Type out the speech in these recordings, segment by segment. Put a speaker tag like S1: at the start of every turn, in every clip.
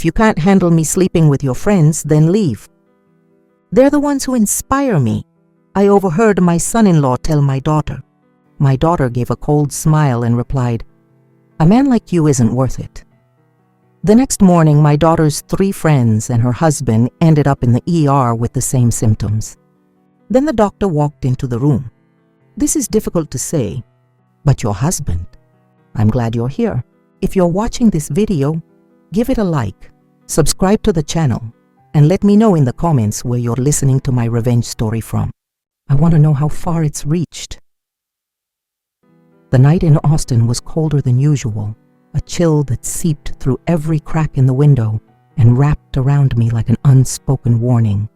S1: If you can't handle me sleeping with your friends, then leave. They're the ones who inspire me, I overheard my son-in-law tell my daughter. My daughter gave a cold smile and replied, "A man like you isn't worth it." The next morning, my daughter's 3 friends and her husband ended up in the ER with the same symptoms. Then the doctor walked into the room. "This is difficult to say, but your husband. I'm glad you're here. If you're watching this video, give it a like, subscribe to the channel, and let me know in the comments where you're listening to my revenge story from. I want to know how far it's reached." The night in Austin was colder than usual, a chill that seeped through every crack in the window and wrapped around me like an unspoken warning.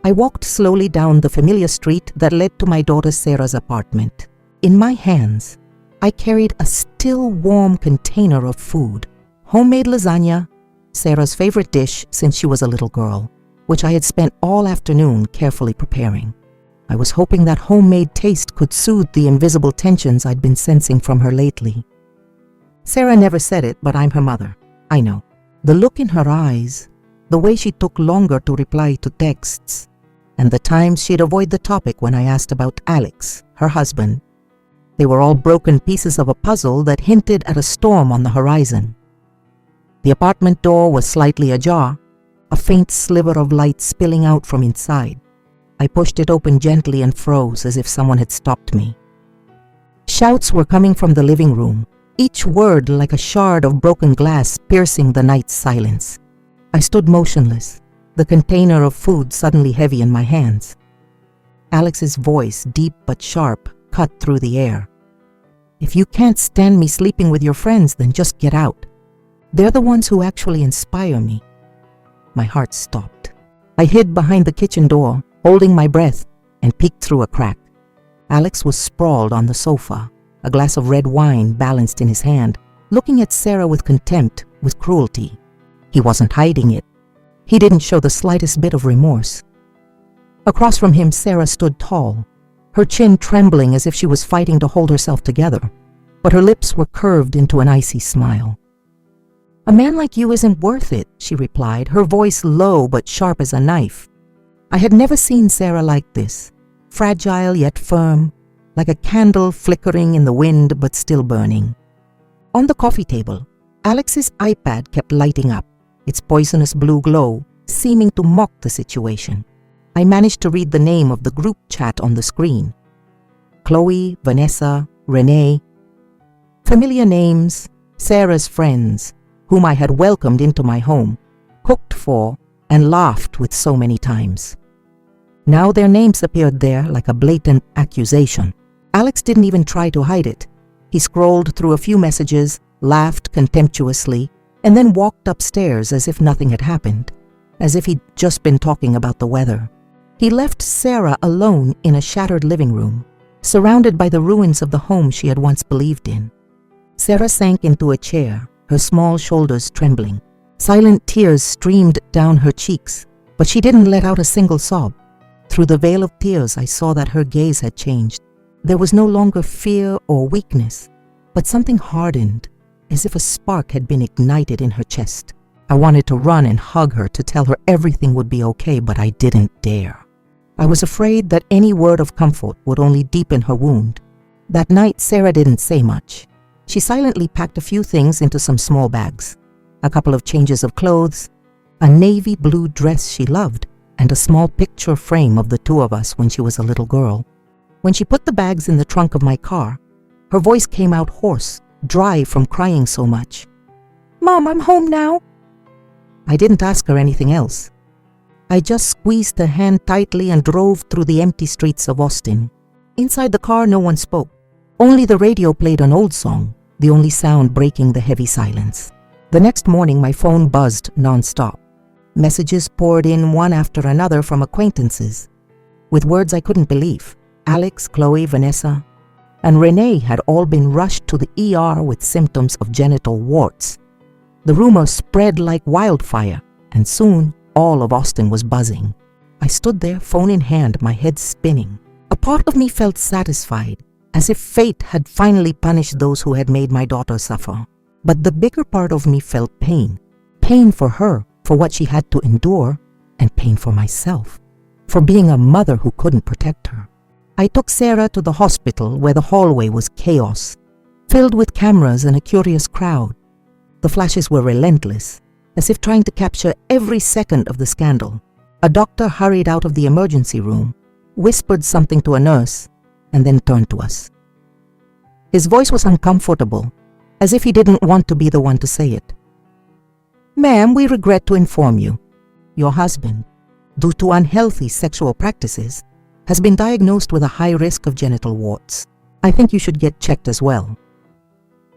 S1: I walked slowly down the familiar street that led to my daughter Sarah's apartment. In my hands, I carried a still warm container of food, homemade lasagna, Sarah's favorite dish since she was a little girl, which I had spent all afternoon carefully preparing. I was hoping that homemade taste could soothe the invisible tensions I'd been sensing from her lately. Sarah never said it, but I'm her mother. I know. The look in her eyes, the way she took longer to reply to texts, and the times she'd avoid the topic when I asked about Alex, her husband. They were all broken pieces of a puzzle that hinted at a storm on the horizon. The apartment door was slightly ajar, a faint sliver of light spilling out from inside. I pushed it open gently and froze as if someone had stopped me. Shouts were coming from the living room, each word like a shard of broken glass piercing the night's silence. I stood motionless, the container of food suddenly heavy in my hands. Alex's voice, deep but sharp, cut through the air. "If you can't stand me sleeping with your friends, then just get out. They're the ones who actually inspire me." My heart stopped. I hid behind the kitchen door, holding my breath, and peeked through a crack. Alex was sprawled on the sofa, a glass of red wine balanced in his hand, looking at Sarah with contempt, with cruelty. He wasn't hiding it. He didn't show the slightest bit of remorse. Across from him, Sarah stood tall, her chin trembling as if she was fighting to hold herself together, but her lips were curved into an icy smile. "A man like you isn't worth it," she replied, her voice low but sharp as a knife. I had never seen Sarah like this, fragile yet firm, like a candle flickering in the wind but still burning. On the coffee table, Alex's iPad kept lighting up, its poisonous blue glow seeming to mock the situation. I managed to read the name of the group chat on the screen. Chloe, Vanessa, Renee. Familiar names, Sarah's friends, whom I had welcomed into my home, cooked for, and laughed with so many times. Now their names appeared there like a blatant accusation. Alex didn't even try to hide it. He scrolled through a few messages, laughed contemptuously, and then walked upstairs as if nothing had happened, as if he'd just been talking about the weather. He left Sarah alone in a shattered living room, surrounded by the ruins of the home she had once believed in. Sarah sank into a chair, her small shoulders trembling. Silent tears streamed down her cheeks, but she didn't let out a single sob. Through the veil of tears, I saw that her gaze had changed. There was no longer fear or weakness, but something hardened, as if a spark had been ignited in her chest. I wanted to run and hug her to tell her everything would be okay, but I didn't dare. I was afraid that any word of comfort would only deepen her wound. That night, Sarah didn't say much. She silently packed a few things into some small bags, a couple of changes of clothes, a navy blue dress she loved, and a small picture frame of the 2 of us when she was a little girl. When she put the bags in the trunk of my car, her voice came out hoarse, dry from crying so much. "Mom, I'm home now." I didn't ask her anything else. I just squeezed her hand tightly and drove through the empty streets of Austin. Inside the car, no one spoke. Only the radio played an old song, the only sound breaking the heavy silence. The next morning, my phone buzzed nonstop. Messages poured in one after another from acquaintances, with words I couldn't believe. Alex, Chloe, Vanessa, and Renee had all been rushed to the ER with symptoms of genital warts. The rumor spread like wildfire, and soon all of Austin was buzzing. I stood there, phone in hand, my head spinning. A part of me felt satisfied, as if fate had finally punished those who had made my daughter suffer. But the bigger part of me felt pain. pain for her, for what she had to endure, and pain for myself, for being a mother who couldn't protect her. I took Sarah to the hospital where the hallway was chaos, filled with cameras and a curious crowd. The flashes were relentless, as if trying to capture every second of the scandal. A doctor hurried out of the emergency room, whispered something to a nurse, and then turned to us. His voice was uncomfortable, as if he didn't want to be the one to say it. "Ma'am, we regret to inform you. Your husband, due to unhealthy sexual practices, has been diagnosed with a high risk of genital warts. I think you should get checked as well."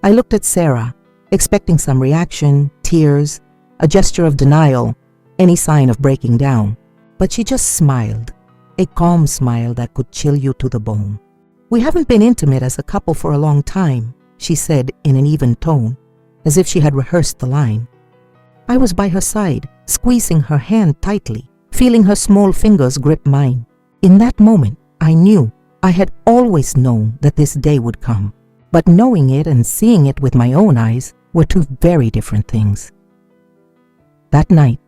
S1: I looked at Sarah, expecting some reaction, tears, a gesture of denial, any sign of breaking down. But she just smiled, a calm smile that could chill you to the bone. "We haven't been intimate as a couple for a long time," she said in an even tone, as if she had rehearsed the line. I was by her side, squeezing her hand tightly, feeling her small fingers grip mine. In that moment, I knew, I had always known that this day would come. But knowing it and seeing it with my own eyes were two very different things. That night,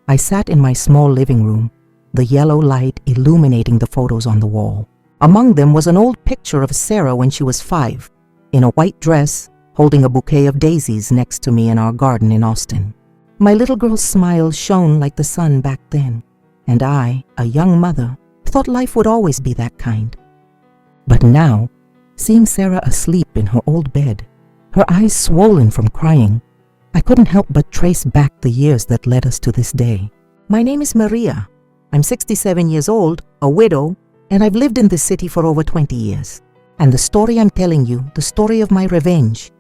S1: I sat in my small living room, the yellow light illuminating the photos on the wall. Among them was an old picture of Sarah when she was 5, in a white dress, holding a bouquet of daisies next to me in our garden in Austin. My little girl's smile shone like the sun back then, and I, a young mother, thought life would always be that kind. But now, seeing Sarah asleep in her old bed, her eyes swollen from crying, I couldn't help but trace back the years that led us to this day. My name is Maria. I'm 67 years old, a widow, and I've lived in this city for over 20 years. And the story I'm telling you, the story of my revenge,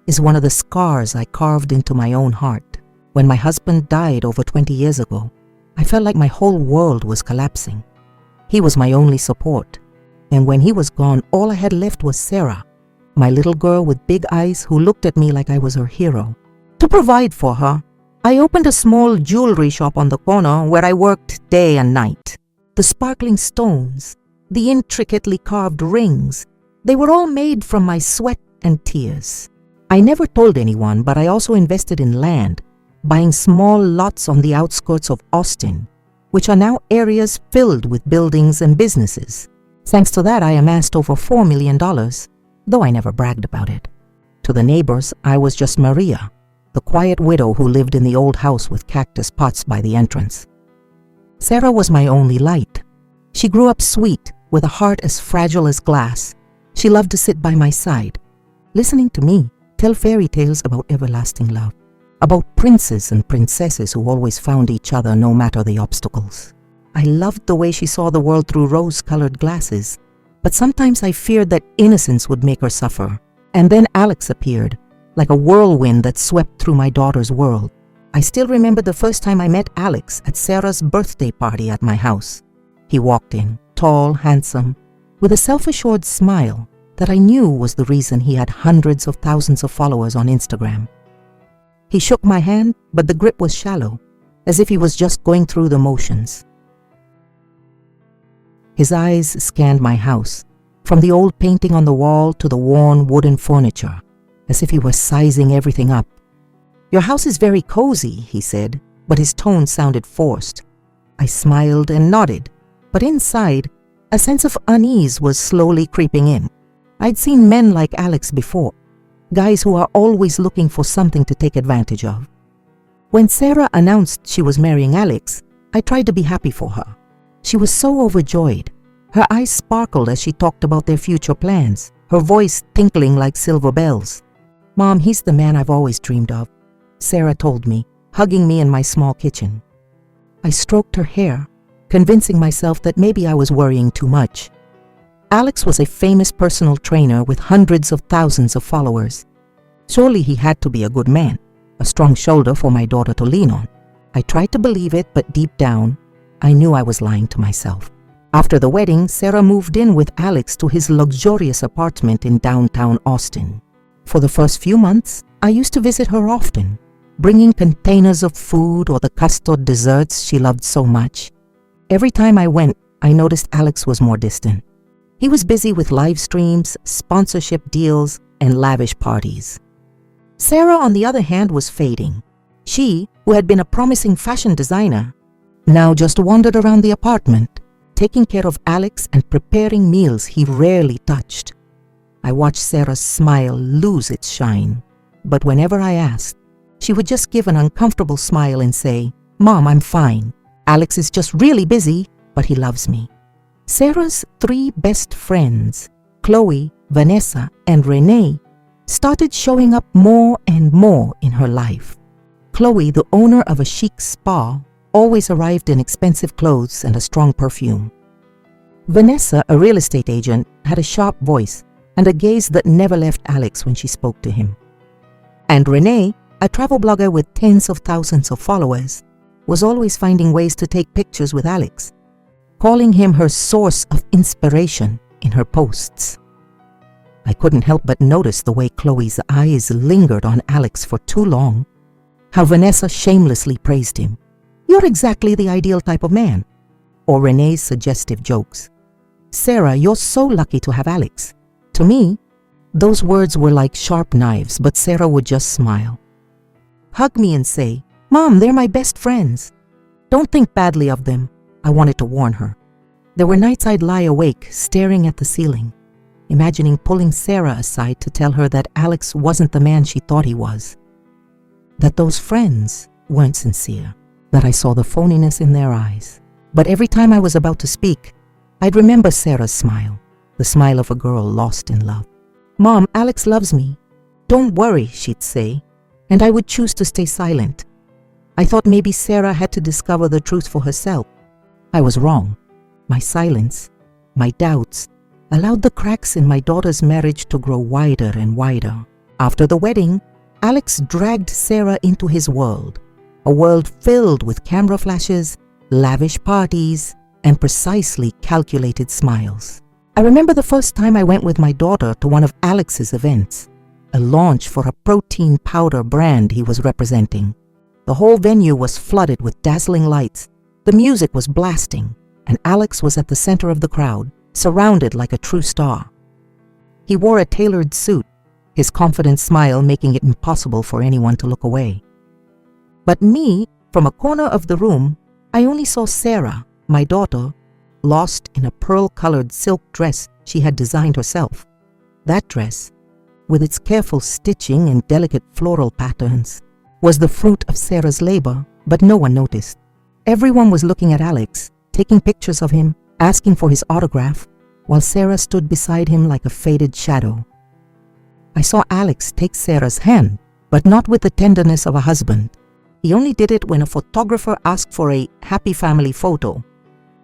S1: is one of the scars I carved into my own heart. When my husband died over 20 years ago, I felt like my whole world was collapsing. He was my only support. And when he was gone, all I had left was Sarah, my little girl with big eyes who looked at me like I was her hero. To provide for her, I opened a small jewelry shop on the corner where I worked day and night. The sparkling stones, the intricately carved rings, they were all made from my sweat and tears. I never told anyone, but I also invested in land, buying small lots on the outskirts of Austin, which are now areas filled with buildings and businesses. Thanks to that, I amassed over $4 million, though I never bragged about it. To the neighbors, I was just Maria, the quiet widow who lived in the old house with cactus pots by the entrance. Sarah was my only light. She grew up sweet, with a heart as fragile as glass. She loved to sit by my side, listening to me tell fairy tales about everlasting love, about princes and princesses who always found each other no matter the obstacles. I loved the way she saw the world through rose-colored glasses, but sometimes I feared that innocence would make her suffer. And then Alex appeared, like a whirlwind that swept through my daughter's world. I still remember the first time I met Alex at Sarah's birthday party at my house. He walked in, tall, handsome, with a self-assured smile that I knew was the reason he had hundreds of thousands of followers on Instagram. He shook my hand, but the grip was shallow, as if he was just going through the motions. His eyes scanned my house, from the old painting on the wall to the worn wooden furniture, as if he were sizing everything up. "Your house is very cozy," he said, but his tone sounded forced. I smiled and nodded, but inside, a sense of unease was slowly creeping in. I'd seen men like Alex before, guys who are always looking for something to take advantage of. When Sarah announced she was marrying Alex, I tried to be happy for her. She was so overjoyed. Her eyes sparkled as she talked about their future plans, her voice tinkling like silver bells. "Mom, he's the man I've always dreamed of," Sarah told me, hugging me in my small kitchen. I stroked her hair, convincing myself that maybe I was worrying too much. Alex was a famous personal trainer with hundreds of thousands of followers. Surely he had to be a good man, a strong shoulder for my daughter to lean on. I tried to believe it, but deep down, I knew I was lying to myself. After the wedding, Sarah moved in with Alex to his luxurious apartment in downtown Austin. For the first few months, I used to visit her often, bringing containers of food or the custard desserts she loved so much. Every time I went, I noticed Alex was more distant. He was busy with live streams, sponsorship deals, and lavish parties. Sarah, on the other hand, was fading. She, who had been a promising fashion designer, now just wandered around the apartment, taking care of Alex and preparing meals he rarely touched. I watched Sarah's smile lose its shine, but whenever I asked, she would just give an uncomfortable smile and say, "Mom, I'm fine. Alex is just really busy, but he loves me." Sarah's 3 best friends, Chloe, Vanessa, and Renee, started showing up more and more in her life. Chloe, the owner of a chic spa, always arrived in expensive clothes and a strong perfume. Vanessa, a real estate agent, had a sharp voice and a gaze that never left Alex when she spoke to him. And Renee, a travel blogger with tens of thousands of followers, was always finding ways to take pictures with Alex, calling him her source of inspiration in her posts. I couldn't help but notice the way Chloe's eyes lingered on Alex for too long, how Vanessa shamelessly praised him. "You're exactly the ideal type of man," or Renee's suggestive jokes. "Sarah, you're so lucky to have Alex." To me, those words were like sharp knives, but Sarah would just smile, hug me and say, "Mom, they're my best friends. Don't think badly of them," I wanted to warn her. There were nights I'd lie awake, staring at the ceiling, imagining pulling Sarah aside to tell her that Alex wasn't the man she thought he was, that those friends weren't sincere, that I saw the phoniness in their eyes. But every time I was about to speak, I'd remember Sarah's smile, the smile of a girl lost in love. "Mom, Alex loves me. Don't worry," she'd say, and I would choose to stay silent. I thought maybe Sarah had to discover the truth for herself. I was wrong. My silence, my doubts, allowed the cracks in my daughter's marriage to grow wider and wider. After the wedding, Alex dragged Sarah into his world, a world filled with camera flashes, lavish parties, and precisely calculated smiles. I remember the first time I went with my daughter to one of Alex's events, a launch for a protein powder brand he was representing. The whole venue was flooded with dazzling lights, the music was blasting, and Alex was at the center of the crowd, surrounded like a true star. He wore a tailored suit, his confident smile making it impossible for anyone to look away. But me, from a corner of the room, I only saw Sarah, my daughter, lost in a pearl-colored silk dress she had designed herself. That dress, with its careful stitching and delicate floral patterns, was the fruit of Sarah's labor, but no one noticed. Everyone was looking at Alex, taking pictures of him, asking for his autograph, while Sarah stood beside him like a faded shadow. I saw Alex take Sarah's hand, but not with the tenderness of a husband. He only did it when a photographer asked for a happy family photo.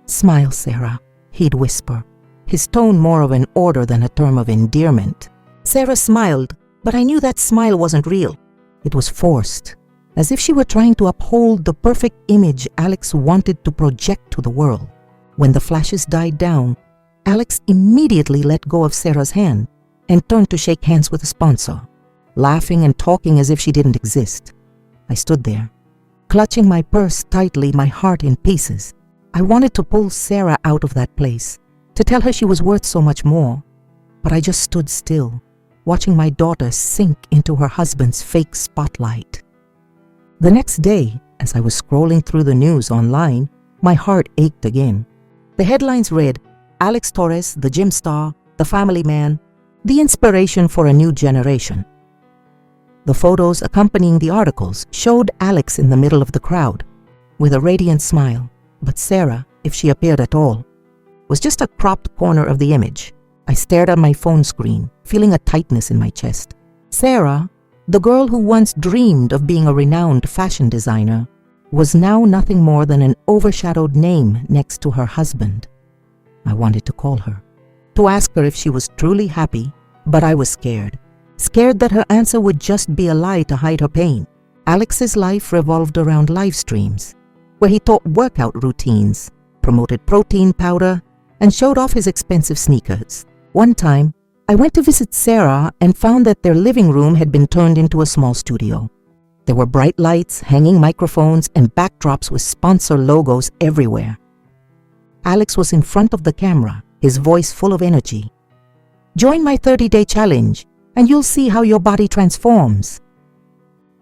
S1: "Smile, Sarah," he'd whisper, his tone more of an order than a term of endearment. Sarah smiled, but I knew that smile wasn't real. It was forced, as if she were trying to uphold the perfect image Alex wanted to project to the world. When the flashes died down, Alex immediately let go of Sarah's hand and turned to shake hands with a sponsor, laughing and talking as if she didn't exist. I stood there, clutching my purse tightly, my heart in pieces. I wanted to pull Sarah out of that place, to tell her she was worth so much more, but I just stood still, watching my daughter sink into her husband's fake spotlight. The next day, as I was scrolling through the news online, my heart ached again. The headlines read, "Alex Torres, the gym star, the family man, the inspiration for a new generation." The photos accompanying the articles showed Alex in the middle of the crowd, with a radiant smile, but Sarah, if she appeared at all, was just a cropped corner of the image. I stared at my phone screen, feeling a tightness in my chest. Sarah, the girl who once dreamed of being a renowned fashion designer, was now nothing more than an overshadowed name next to her husband. I wanted to call her, to ask her if she was truly happy, but I was scared. Scared that her answer would just be a lie to hide her pain. Alex's life revolved around live streams, where he taught workout routines, promoted protein powder, and showed off his expensive sneakers. One time, I went to visit Sarah and found that their living room had been turned into a small studio. There were bright lights, hanging microphones, and backdrops with sponsor logos everywhere. Alex was in front of the camera, his voice full of energy. "Join my 30-day challenge, and you'll see how your body transforms."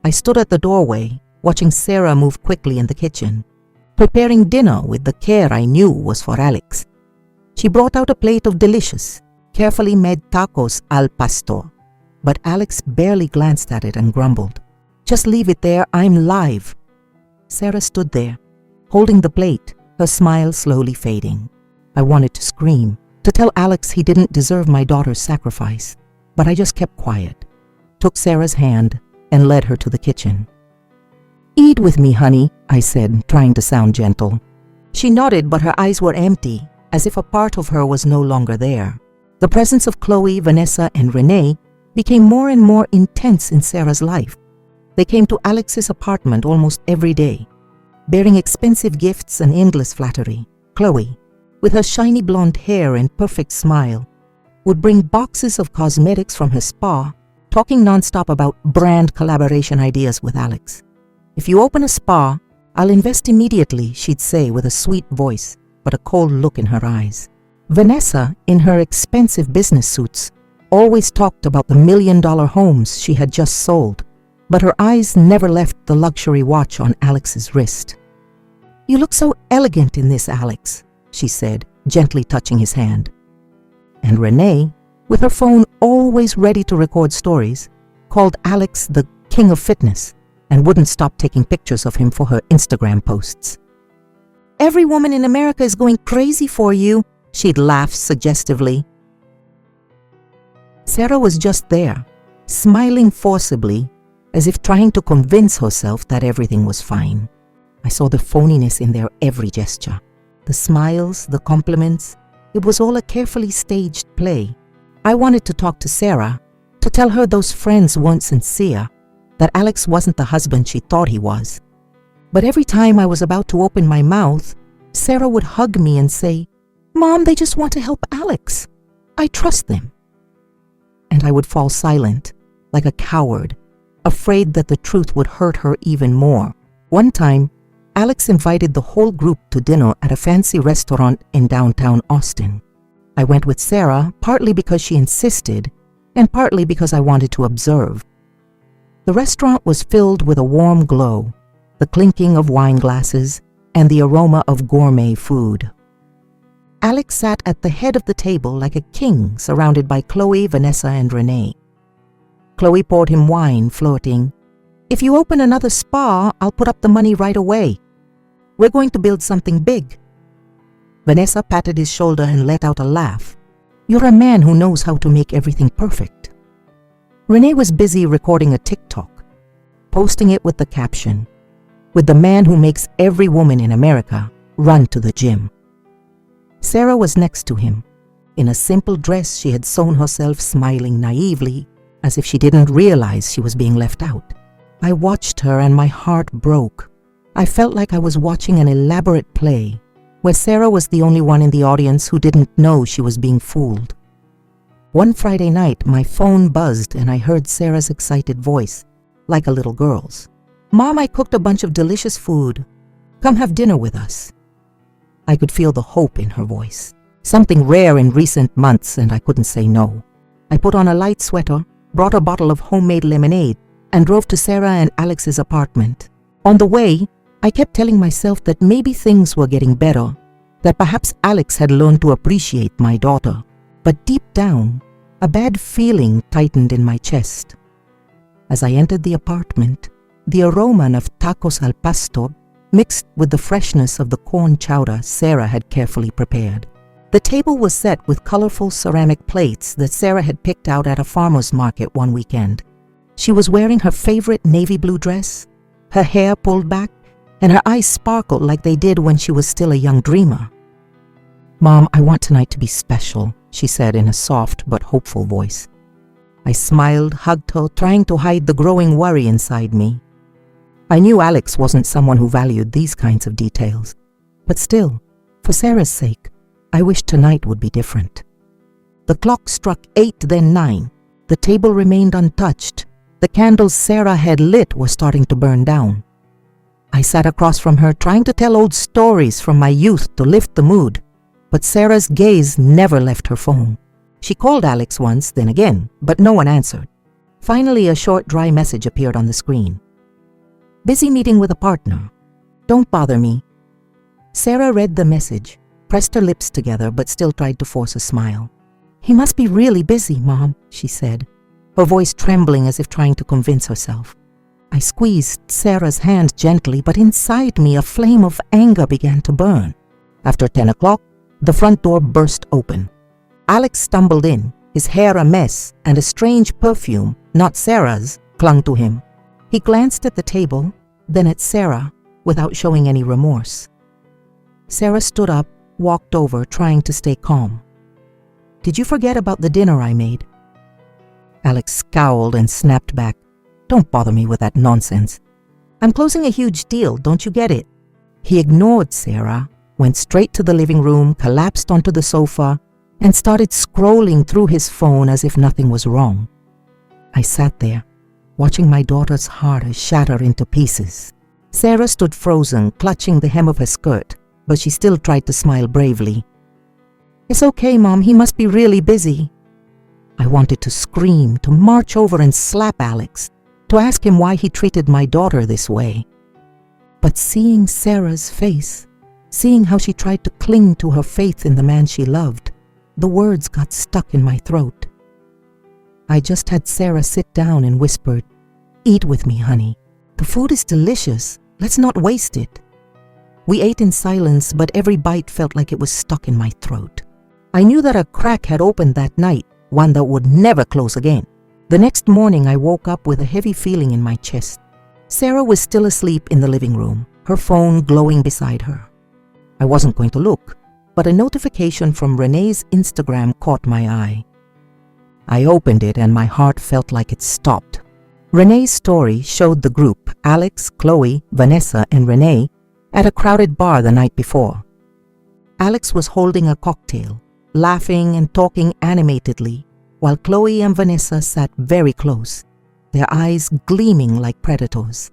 S1: I stood at the doorway, watching Sarah move quickly in the kitchen, preparing dinner with the care I knew was for Alex. She brought out a plate of delicious, carefully made tacos al pastor, but Alex barely glanced at it and grumbled, "Just leave it there, I'm live." Sarah stood there, holding the plate, her smile slowly fading. I wanted to scream, to tell Alex he didn't deserve my daughter's sacrifice, but I just kept quiet, took Sarah's hand, and led her to the kitchen. "Eat with me, honey," I said, trying to sound gentle. She nodded, but her eyes were empty, as if a part of her was no longer there. The presence of Chloe, Vanessa, and Renee became more and more intense in Sarah's life. They came to Alex's apartment almost every day, bearing expensive gifts and endless flattery. Chloe, with her shiny blonde hair and perfect smile, would bring boxes of cosmetics from her spa, talking nonstop about brand collaboration ideas with Alex. "If you open a spa, I'll invest immediately," she'd say with a sweet voice, but a cold look in her eyes. Vanessa, in her expensive business suits, always talked about the million-dollar homes she had just sold, but her eyes never left the luxury watch on Alex's wrist. "You look so elegant in this, Alex," she said, gently touching his hand. And Renee, with her phone always ready to record stories, called Alex the king of fitness and wouldn't stop taking pictures of him for her Instagram posts. "Every woman in America is going crazy for you," she'd laugh suggestively. Sarah was just there, smiling forcibly, as if trying to convince herself that everything was fine. I saw the phoniness in their every gesture. The smiles, the compliments, it was all a carefully staged play. I wanted to talk to Sarah, to tell her those friends weren't sincere, that Alex wasn't the husband she thought he was. But every time I was about to open my mouth, Sarah would hug me and say, "Mom, they just want to help Alex. I trust them." And I would fall silent, like a coward, afraid that the truth would hurt her even more. One time, Alex invited the whole group to dinner at a fancy restaurant in downtown Austin. I went with Sarah, partly because she insisted, and partly because I wanted to observe. The restaurant was filled with a warm glow, the clinking of wine glasses, and the aroma of gourmet food. Alex sat at the head of the table like a king, surrounded by Chloe, Vanessa, and Renee. Chloe poured him wine, flirting, "If you open another spa, I'll put up the money right away. We're going to build something big." Vanessa patted his shoulder and let out a laugh. "You're a man who knows how to make everything perfect." Renee was busy recording a TikTok, posting it with the caption, "With the man who makes every woman in America run to the gym." Sarah was next to him. In a simple dress she had sewn herself, smiling naively, as if she didn't realize she was being left out. I watched her and my heart broke. I felt like I was watching an elaborate play, where Sarah was the only one in the audience who didn't know she was being fooled. One Friday night, my phone buzzed and I heard Sarah's excited voice, like a little girl's. "Mom, I cooked a bunch of delicious food. Come have dinner with us." I could feel the hope in her voice, something rare in recent months, and I couldn't say no. I put on a light sweater, brought a bottle of homemade lemonade, and drove to Sarah and Alex's apartment. On the way, I kept telling myself that maybe things were getting better, that perhaps Alex had learned to appreciate my daughter. But deep down, a bad feeling tightened in my chest. As I entered the apartment, the aroma of tacos al pastor mixed with the freshness of the corn chowder Sarah had carefully prepared. The table was set with colorful ceramic plates that Sarah had picked out at a farmer's market one weekend. She was wearing her favorite navy blue dress, her hair pulled back, and her eyes sparkled like they did when she was still a young dreamer. "Mom, I want tonight to be special," she said in a soft but hopeful voice. I smiled, hugged her, trying to hide the growing worry inside me. I knew Alex wasn't someone who valued these kinds of details, but still, for Sarah's sake, I wished tonight would be different. The clock struck 8, then 9. The table remained untouched. The candles Sarah had lit were starting to burn down. I sat across from her, trying to tell old stories from my youth to lift the mood, but Sarah's gaze never left her phone. She called Alex once, then again, but no one answered. Finally, a short, dry message appeared on the screen. Busy meeting with a partner. Don't bother me. Sarah read the message, pressed her lips together, but still tried to force a smile. He must be really busy, Mom, she said, her voice trembling as if trying to convince herself. I squeezed Sarah's hand gently, but inside me a flame of anger began to burn. After 10 o'clock, the front door burst open. Alex stumbled in, his hair a mess, and a strange perfume, not Sarah's, clung to him. He glanced at the table, then at Sarah, without showing any remorse. Sarah stood up, walked over, trying to stay calm. Did you forget about the dinner I made? Alex scowled and snapped back. Don't bother me with that nonsense. I'm closing a huge deal, don't you get it? He ignored Sarah, went straight to the living room, collapsed onto the sofa, and started scrolling through his phone as if nothing was wrong. I sat there, watching my daughter's heart shatter into pieces. Sarah stood frozen, clutching the hem of her skirt, but she still tried to smile bravely. It's okay, Mom, he must be really busy. I wanted to scream, to march over and slap Alex, to ask him why he treated my daughter this way. But seeing Sarah's face, seeing how she tried to cling to her faith in the man she loved, the words got stuck in my throat. I just had Sarah sit down and whispered, Eat with me, honey. The food is delicious. Let's not waste it. We ate in silence, but every bite felt like it was stuck in my throat. I knew that a crack had opened that night, one that would never close again. The next morning, I woke up with a heavy feeling in my chest. Sarah was still asleep in the living room, her phone glowing beside her. I wasn't going to look, but a notification from Renee's Instagram caught my eye. I opened it and my heart felt like it stopped. Renee's story showed the group, Alex, Chloe, Vanessa, and Renee, at a crowded bar the night before. Alex was holding a cocktail, laughing and talking animatedly, while Chloe and Vanessa sat very close, their eyes gleaming like predators.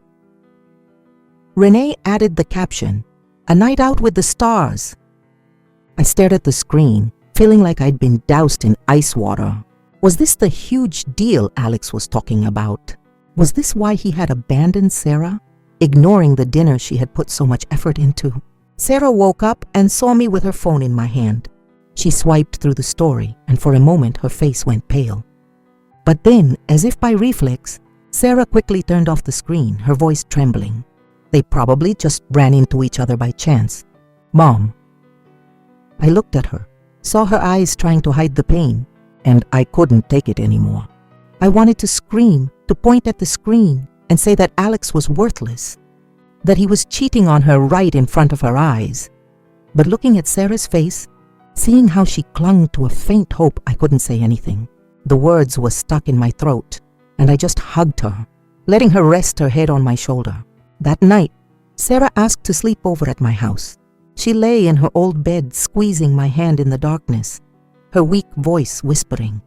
S1: Renee added the caption, "A night out with the stars." I stared at the screen, feeling like I'd been doused in ice water. Was this the huge deal Alex was talking about? Was this why he had abandoned Sarah, ignoring the dinner she had put so much effort into? Sarah woke up and saw me with her phone in my hand. She swiped through the story, and for a moment her face went pale. But then, as if by reflex, Sarah quickly turned off the screen, her voice trembling. They probably just ran into each other by chance. Mom. I looked at her, saw her eyes trying to hide the pain, and I couldn't take it anymore. I wanted to scream, to point at the screen and say that Alex was worthless, that he was cheating on her right in front of her eyes. But looking at Sarah's face, seeing how she clung to a faint hope, I couldn't say anything. The words were stuck in my throat, and I just hugged her, letting her rest her head on my shoulder. That night, Sarah asked to sleep over at my house. She lay in her old bed, squeezing my hand in the darkness, her weak voice whispering,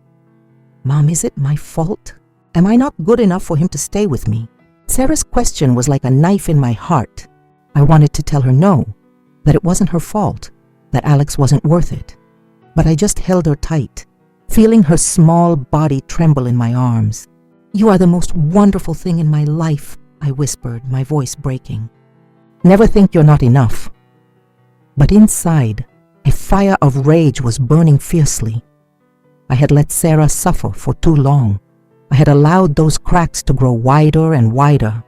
S1: "Mom, is it my fault? Am I not good enough for him to stay with me?" Sarah's question was like a knife in my heart. I wanted to tell her no, that it wasn't her fault, that Alex wasn't worth it. But I just held her tight, feeling her small body tremble in my arms. "You are the most wonderful thing in my life," I whispered, my voice breaking. "Never think you're not enough." But inside, a fire of rage was burning fiercely. I had let Sarah suffer for too long. I had allowed those cracks to grow wider and wider.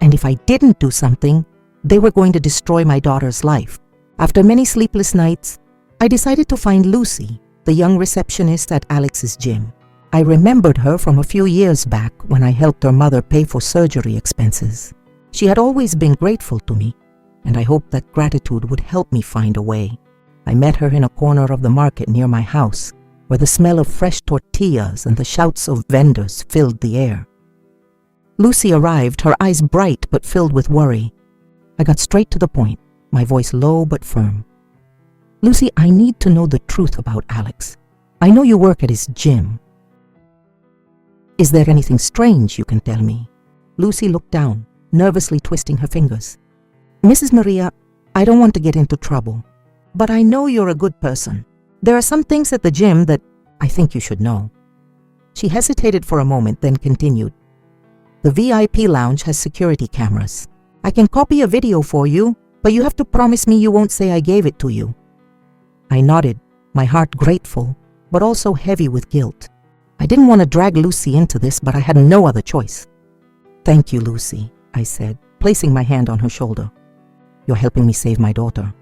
S1: And if I didn't do something, they were going to destroy my daughter's life. After many sleepless nights, I decided to find Lucy, the young receptionist at Alex's gym. I remembered her from a few years back when I helped her mother pay for surgery expenses. She had always been grateful to me, and I hoped that gratitude would help me find a way. I met her in a corner of the market near my house, where the smell of fresh tortillas and the shouts of vendors filled the air. Lucy arrived, her eyes bright but filled with worry. I got straight to the point, my voice low but firm. "Lucy, I need to know the truth about Alex. I know you work at his gym. Is there anything strange you can tell me?" Lucy looked down, nervously twisting her fingers. "Mrs. Maria, I don't want to get into trouble, but I know you're a good person. There are some things at the gym that I think you should know." She hesitated for a moment, then continued. The VIP lounge has security cameras. I can copy a video for you, but you have to promise me you won't say I gave it to you." I nodded, my heart grateful, but also heavy with guilt. I didn't want to drag Lucy into this, but I had no other choice. "Thank you, Lucy," I said, placing my hand on her shoulder. "You're helping me save my daughter."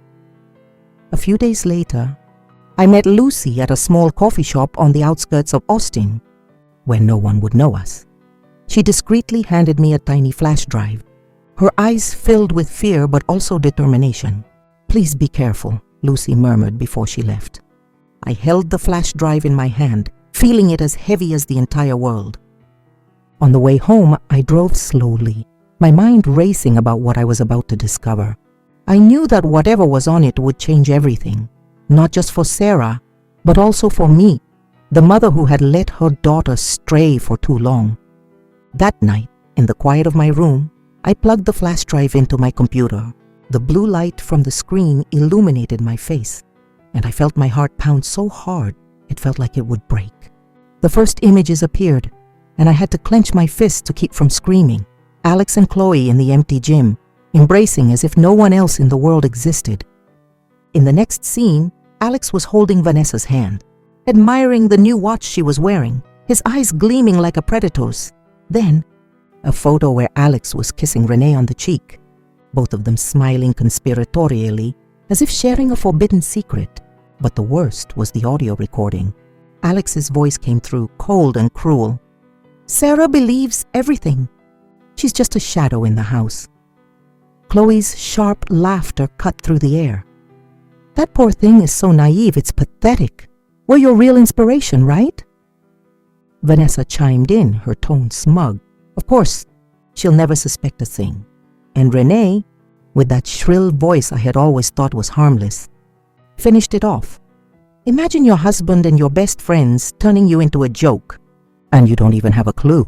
S1: A few days later, I met Lucy at a small coffee shop on the outskirts of Austin, where no one would know us. She discreetly handed me a tiny flash drive, her eyes filled with fear but also determination. "Please be careful," Lucy murmured before she left. I held the flash drive in my hand, feeling it as heavy as the entire world. On the way home, I drove slowly, my mind racing about what I was about to discover. I knew that whatever was on it would change everything, not just for Sarah, but also for me, the mother who had let her daughter stray for too long. That night, in the quiet of my room, I plugged the flash drive into my computer. The blue light from the screen illuminated my face, and I felt my heart pound so hard it felt like it would break. The first images appeared, and I had to clench my fist to keep from screaming. Alex and Chloe in the empty gym, embracing as if no one else in the world existed. In the next scene, Alex was holding Vanessa's hand, admiring the new watch she was wearing, his eyes gleaming like a predator's. Then, a photo where Alex was kissing Renee on the cheek, both of them smiling conspiratorially, as if sharing a forbidden secret. But the worst was the audio recording. Alex's voice came through, cold and cruel. "Sarah believes everything. She's just a shadow in the house." Chloe's sharp laughter cut through the air. "That poor thing is so naive, it's pathetic. We're your real inspiration, right?" Vanessa chimed in, her tone smug. "Of course, she'll never suspect a thing." And Renee, with that shrill voice I had always thought was harmless, finished it off. "Imagine your husband and your best friends turning you into a joke, and you don't even have a clue."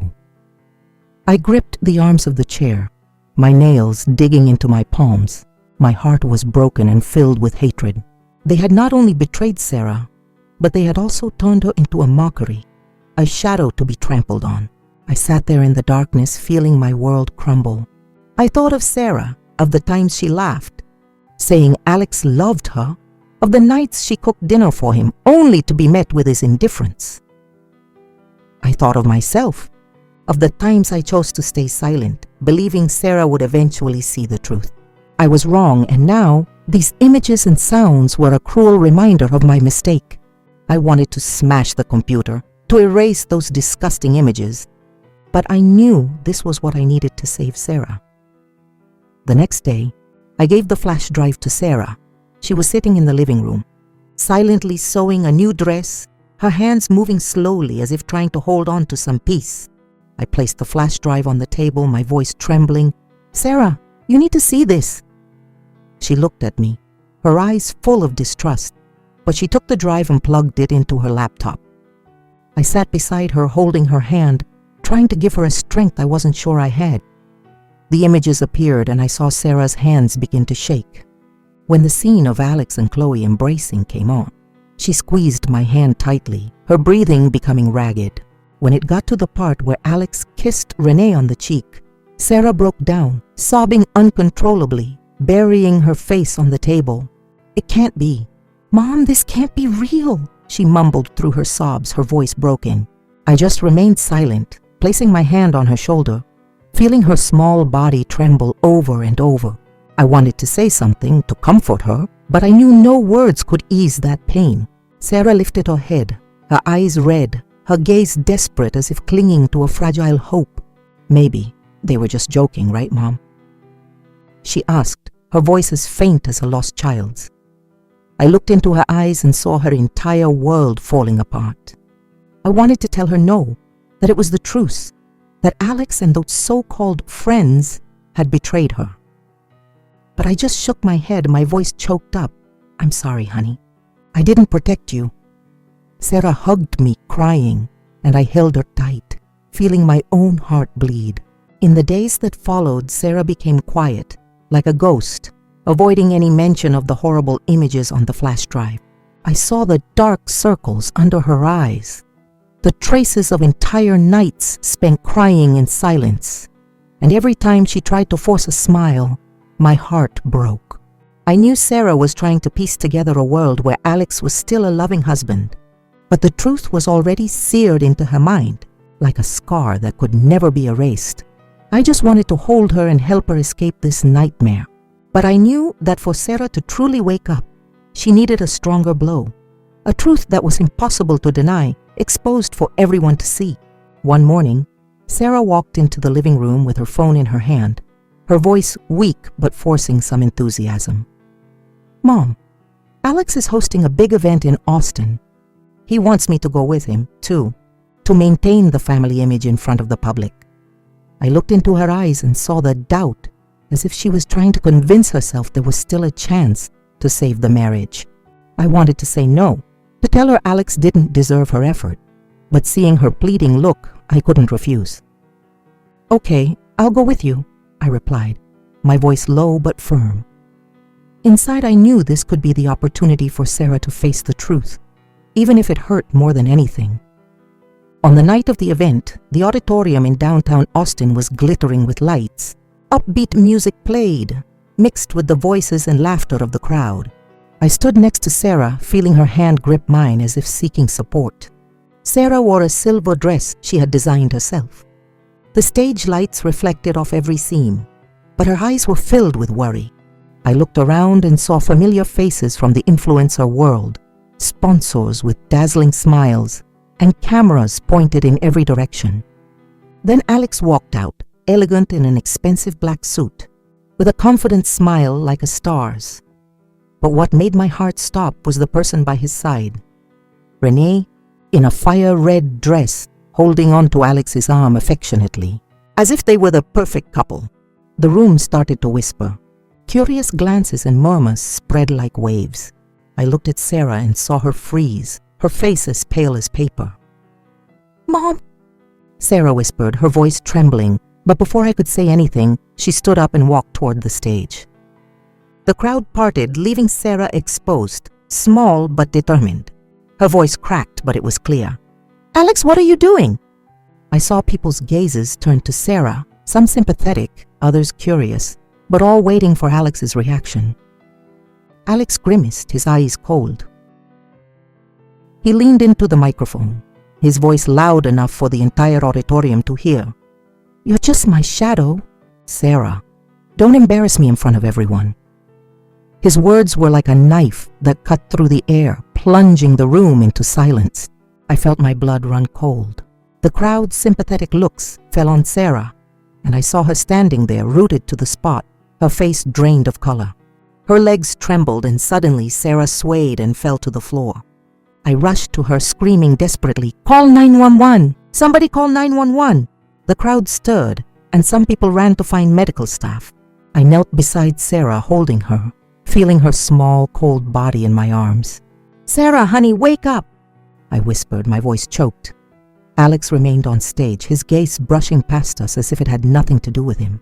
S1: I gripped the arms of the chair, my nails digging into my palms. My heart was broken and filled with hatred. They had not only betrayed Sarah, but they had also turned her into a mockery, a shadow to be trampled on. I sat there in the darkness, feeling my world crumble. I thought of Sarah, of the times she laughed, saying Alex loved her, of the nights she cooked dinner for him, only to be met with his indifference. I thought of myself, of the times I chose to stay silent, believing Sarah would eventually see the truth. I was wrong, and now these images and sounds were a cruel reminder of my mistake. I wanted to smash the computer, to erase those disgusting images, but I knew this was what I needed to save Sarah. The next day, I gave the flash drive to Sarah. She was sitting in the living room, silently sewing a new dress, her hands moving slowly as if trying to hold on to some peace. I placed the flash drive on the table, my voice trembling. "Sarah, you need to see this." She looked at me, her eyes full of distrust, but she took the drive and plugged it into her laptop. I sat beside her, holding her hand, trying to give her a strength I wasn't sure I had. The images appeared, and I saw Sarah's hands begin to shake. When the scene of Alex and Chloe embracing came on, she squeezed my hand tightly, her breathing becoming ragged. When it got to the part where Alex kissed Renee on the cheek, Sarah broke down, sobbing uncontrollably, burying her face on the table. "It can't be. Mom, this can't be real," she mumbled through her sobs, her voice broken. I just remained silent, placing my hand on her shoulder, feeling her small body tremble over and over. I wanted to say something to comfort her, but I knew no words could ease that pain. Sarah lifted her head, her eyes red, her gaze desperate as if clinging to a fragile hope. "Maybe they were just joking, right, Mom?" she asked, her voice as faint as a lost child's. I looked into her eyes and saw her entire world falling apart. I wanted to tell her no, that it was the truth, that Alex and those so-called friends had betrayed her. But I just shook my head, my voice choked up. "I'm sorry, honey. I didn't protect you." Sarah hugged me, crying, and I held her tight, feeling my own heart bleed. In the days that followed, Sarah became quiet, like a ghost, avoiding any mention of the horrible images on the flash drive. I saw the dark circles under her eyes. the traces of entire nights spent crying in silence, and every time she tried to force a smile, my heart broke. I knew Sarah was trying to piece together a world where Alex was still a loving husband, but the truth was already seared into her mind, like a scar that could never be erased. I just wanted to hold her and help her escape this nightmare. But I knew that for Sarah to truly wake up, she needed a stronger blow, a truth that was impossible to deny, exposed for everyone to see. One morning, Sarah walked into the living room with her phone in her hand, her voice weak but forcing some enthusiasm. "Mom, Alex is hosting a big event in Austin. He wants me to go with him, too, to maintain the family image in front of the public." I looked into her eyes and saw the doubt, as if she was trying to convince herself there was still a chance to save the marriage. I wanted to say no, to tell her Alex didn't deserve her effort, but seeing her pleading look, I couldn't refuse. "Okay, I'll go with you," I replied, my voice low but firm. Inside, I knew this could be the opportunity for Sarah to face the truth, even if it hurt more than anything. On the night of the event, the auditorium in downtown Austin was glittering with lights. Upbeat music played, mixed with the voices and laughter of the crowd. I stood next to Sarah, feeling her hand grip mine as if seeking support. Sarah wore a silver dress she had designed herself. The stage lights reflected off every seam, but her eyes were filled with worry. I looked around and saw familiar faces from the influencer world, sponsors with dazzling smiles, and cameras pointed in every direction. Then Alex walked out, elegant in an expensive black suit, with a confident smile like a star's. But what made my heart stop was the person by his side. Renee, in a fire-red dress, holding on to Alex's arm affectionately, as if they were the perfect couple. The room started to whisper. Curious glances and murmurs spread like waves. I looked at Sarah and saw her freeze, her face as pale as paper. "Mom," Sarah whispered, her voice trembling, but before I could say anything, she stood up and walked toward the stage. The crowd parted, leaving Sarah exposed, small but determined. Her voice cracked, but it was clear. "Alex, what are you doing?" I saw people's gazes turn to Sarah, some sympathetic, others curious, but all waiting for Alex's reaction. Alex grimaced, his eyes cold. He leaned into the microphone, his voice loud enough for the entire auditorium to hear. "You're just my shadow, Sarah. Don't embarrass me in front of everyone." His words were like a knife that cut through the air, plunging the room into silence. I felt my blood run cold. The crowd's sympathetic looks fell on Sarah, and I saw her standing there, rooted to the spot, her face drained of color. Her legs trembled, and suddenly Sarah swayed and fell to the floor. I rushed to her, screaming desperately, "Call 911! Somebody call 911!" The crowd stirred, and some people ran to find medical staff. I knelt beside Sarah, holding her, feeling her small, cold body in my arms. "Sarah, honey, wake up!" I whispered, my voice choked. Alex remained on stage, his gaze brushing past us as if it had nothing to do with him.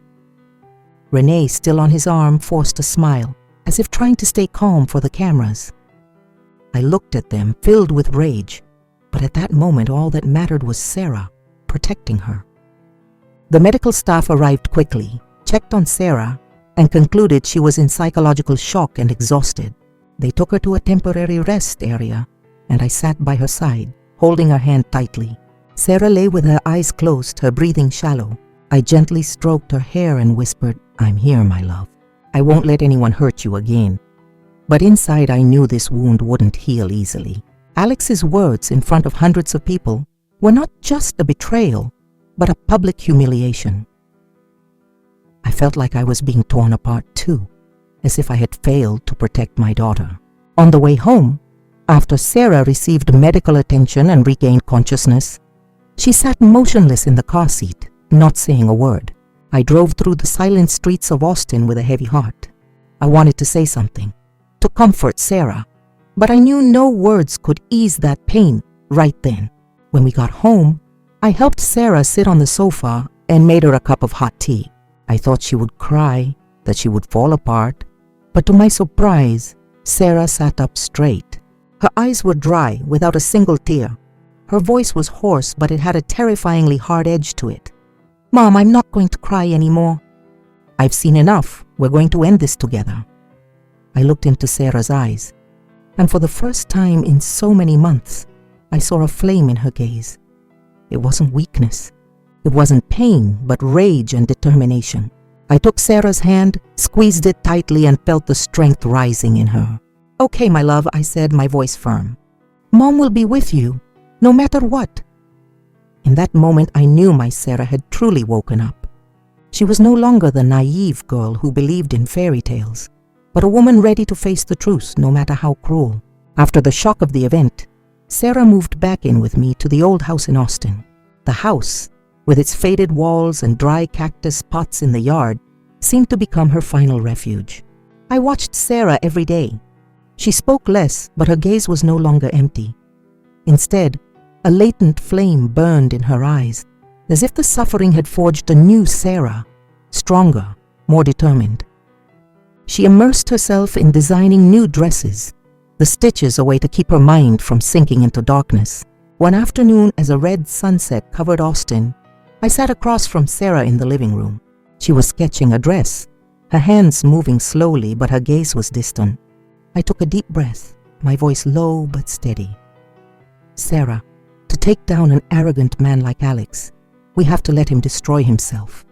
S1: Renee, still on his arm, forced a smile, as if trying to stay calm for the cameras. I looked at them, filled with rage, but at that moment all that mattered was Sarah, protecting her. The medical staff arrived quickly, checked on Sarah, and concluded she was in psychological shock and exhausted. They took her to a temporary rest area, and I sat by her side, holding her hand tightly. Sarah lay with her eyes closed, her breathing shallow. I gently stroked her hair and whispered, "I'm here, my love. I won't let anyone hurt you again." But inside I knew this wound wouldn't heal easily. Alex's words in front of hundreds of people were not just a betrayal, but a public humiliation. I felt like I was being torn apart too, as if I had failed to protect my daughter. On the way home, after Sarah received medical attention and regained consciousness, she sat motionless in the car seat, not saying a word. I drove through the silent streets of Austin with a heavy heart. I wanted to say something, to comfort Sarah, but I knew no words could ease that pain right then. When we got home, I helped Sarah sit on the sofa and made her a cup of hot tea. I thought she would cry, that she would fall apart, but to my surprise, Sarah sat up straight. Her eyes were dry, without a single tear. Her voice was hoarse, but it had a terrifyingly hard edge to it. "Mom, I'm not going to cry anymore." "I've seen enough. We're going to end this together." I looked into Sarah's eyes, and for the first time in so many months, I saw a flame in her gaze. It wasn't weakness. It wasn't pain, but rage and determination. I took Sarah's hand, squeezed it tightly, and felt the strength rising in her. "Okay, my love," I said, my voice firm. "Mom will be with you, no matter what." In that moment, I knew my Sarah had truly woken up. She was no longer the naive girl who believed in fairy tales, but a woman ready to face the truth, no matter how cruel. After the shock of the event, Sarah moved back in with me to the old house in Austin. The house, with its faded walls and dry cactus pots in the yard, seemed to become her final refuge. I watched Sarah every day. She spoke less, but her gaze was no longer empty. Instead, a latent flame burned in her eyes, as if the suffering had forged a new Sarah, stronger, more determined. She immersed herself in designing new dresses, the stitches a way to keep her mind from sinking into darkness. One afternoon, as a red sunset covered Austin, I sat across from Sarah in the living room. She was sketching a dress, her hands moving slowly, but her gaze was distant. I took a deep breath, my voice low but steady. "Sarah, to take down an arrogant man like Alex, we have to let him destroy himself.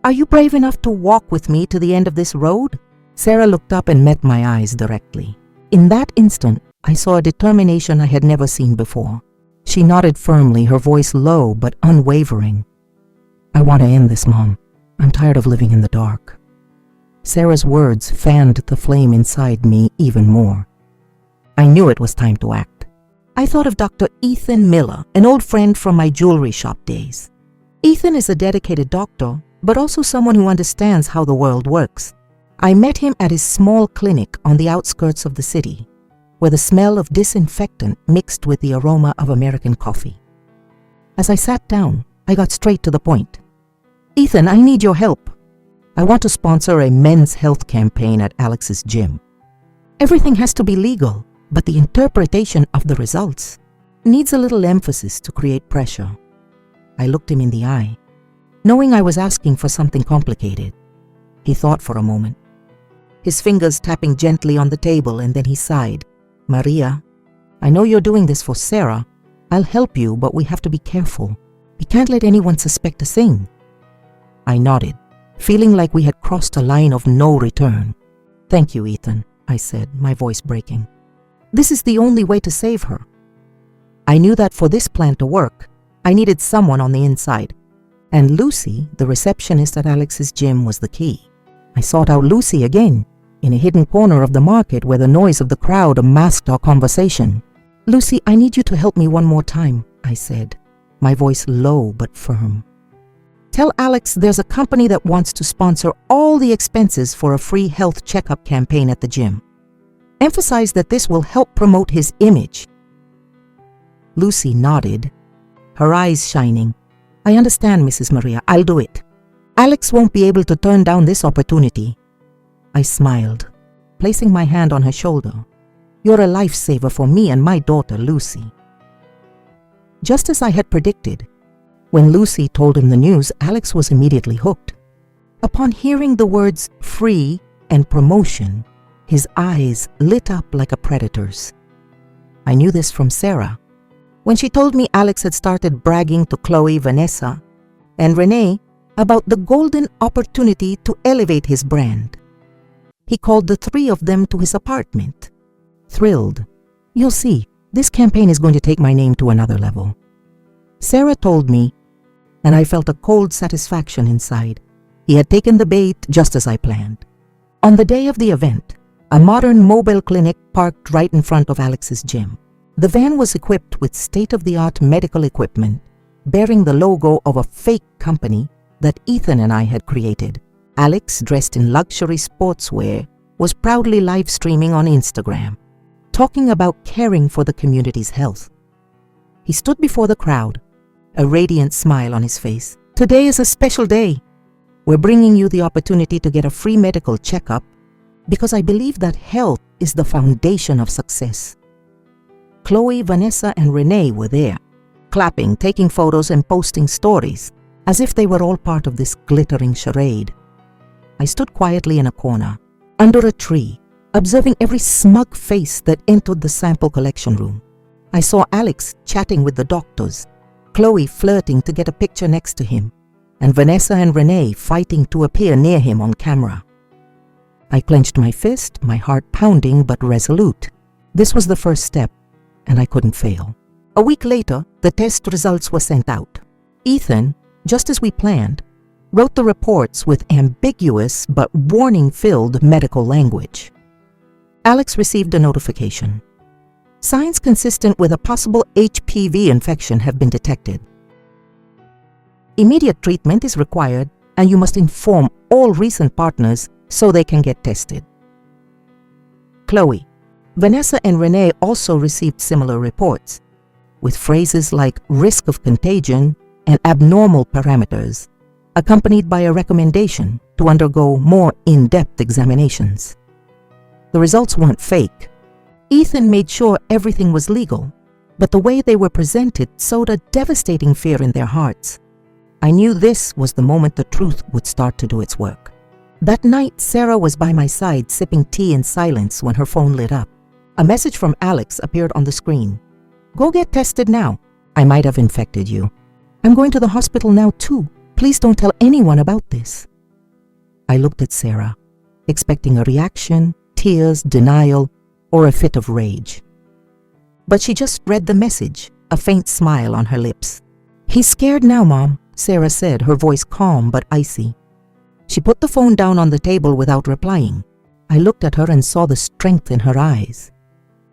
S1: Are you brave enough to walk with me to the end of this road?" Sarah looked up and met my eyes directly. In that instant, I saw a determination I had never seen before. She nodded firmly, her voice low but unwavering. "I want to end this, Mom. I'm tired of living in the dark." Sarah's words fanned the flame inside me even more. I knew it was time to act. I thought of Dr. Ethan Miller, an old friend from my jewelry shop days. Ethan is a dedicated doctor, but also someone who understands how the world works. I met him at his small clinic on the outskirts of the city, where the smell of disinfectant mixed with the aroma of American coffee. As I sat down, I got straight to the point. "Ethan, I need your help. I want to sponsor a men's health campaign at Alex's gym. Everything has to be legal, but the interpretation of the results needs a little emphasis to create pressure." I looked him in the eye, knowing I was asking for something complicated. He thought for a moment, his fingers tapping gently on the table, and then he sighed. "Maria, I know you're doing this for Sarah. I'll help you, but we have to be careful. We can't let anyone suspect a thing." I nodded, feeling like we had crossed a line of no return. "Thank you, Ethan," I said, my voice breaking. "This is the only way to save her." I knew that for this plan to work, I needed someone on the inside, and Lucy, the receptionist at Alex's gym, was the key. I sought out Lucy again, in a hidden corner of the market where the noise of the crowd masked our conversation. "Lucy, I need you to help me one more time," I said, my voice low but firm. "Tell Alex there's a company that wants to sponsor all the expenses for a free health checkup campaign at the gym. Emphasize that this will help promote his image." Lucy nodded, her eyes shining. "I understand, Mrs. Maria. I'll do it. Alex won't be able to turn down this opportunity." I smiled, placing my hand on her shoulder. "You're a lifesaver for me and my daughter, Lucy." Just as I had predicted, when Lucy told him the news, Alex was immediately hooked. Upon hearing the words "free" and "promotion," his eyes lit up like a predator's. I knew this from Sarah. When she told me Alex had started bragging to Chloe, Vanessa, and Renee about the golden opportunity to elevate his brand. He called the three of them to his apartment. Thrilled. "You'll see, this campaign is going to take my name to another level." Sarah told me, and I felt a cold satisfaction inside. He had taken the bait just as I planned. On the day of the event, a modern mobile clinic parked right in front of Alex's gym. The van was equipped with state-of-the-art medical equipment, bearing the logo of a fake company that Ethan and I had created. Alex, dressed in luxury sportswear, was proudly live streaming on Instagram, talking about caring for the community's health. He stood before the crowd, a radiant smile on his face. "Today is a special day. We're bringing you the opportunity to get a free medical checkup because I believe that health is the foundation of success." Chloe, Vanessa, and Renee were there, clapping, taking photos, and posting stories, as if they were all part of this glittering charade. I stood quietly in a corner, under a tree, observing every smug face that entered the sample collection room. I saw Alex chatting with the doctors, Chloe flirting to get a picture next to him, and Vanessa and Renee fighting to appear near him on camera. I clenched my fist, my heart pounding but resolute. This was the first step, and I couldn't fail. A week later, the test results were sent out. Ethan, just as we planned, wrote the reports with ambiguous but warning-filled medical language. Alex received a notification. Signs consistent with a possible HPV infection have been detected. Immediate treatment is required, and you must inform all recent partners so they can get tested. Chloe, Vanessa and Renee also received similar reports, with phrases like risk of contagion and abnormal parameters, accompanied by a recommendation to undergo more in-depth examinations. The results weren't fake. Ethan made sure everything was legal, but the way they were presented sowed a devastating fear in their hearts. I knew this was the moment the truth would start to do its work. That night, Sarah was by my side sipping tea in silence when her phone lit up. A message from Alex appeared on the screen. "Go get tested now. I might have infected you. I'm going to the hospital now too. Please don't tell anyone about this." I looked at Sarah, expecting a reaction, tears, denial, or a fit of rage. But she just read the message, a faint smile on her lips. "He's scared now, Mom," Sarah said, her voice calm but icy. She put the phone down on the table without replying. I looked at her and saw the strength in her eyes.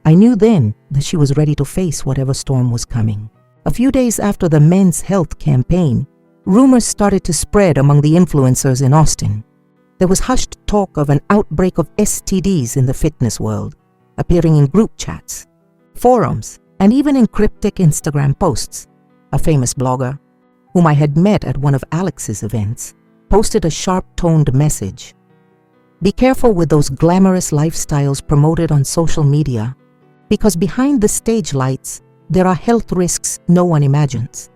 S1: I knew then that she was ready to face whatever storm was coming. A few days after the Men's Health campaign, rumors started to spread among the influencers in Austin. There was hushed talk of an outbreak of STDs in the fitness world, appearing in group chats, forums, and even in cryptic Instagram posts. A famous blogger, whom I had met at one of Alex's events, posted a sharp-toned message. "Be careful with those glamorous lifestyles promoted on social media, because behind the stage lights, there are health risks no one imagines."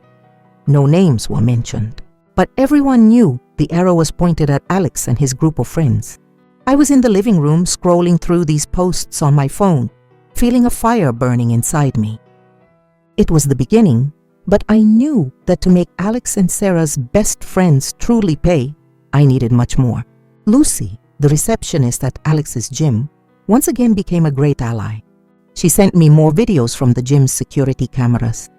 S1: No names were mentioned, but everyone knew the arrow was pointed at Alex and his group of friends. I was in the living room scrolling through these posts on my phone, feeling a fire burning inside me. It was the beginning, but I knew that to make Alex and Sarah's best friends truly pay, I needed much more. Lucy, the receptionist at Alex's gym, once again became a great ally. She sent me more videos from the gym's security cameras,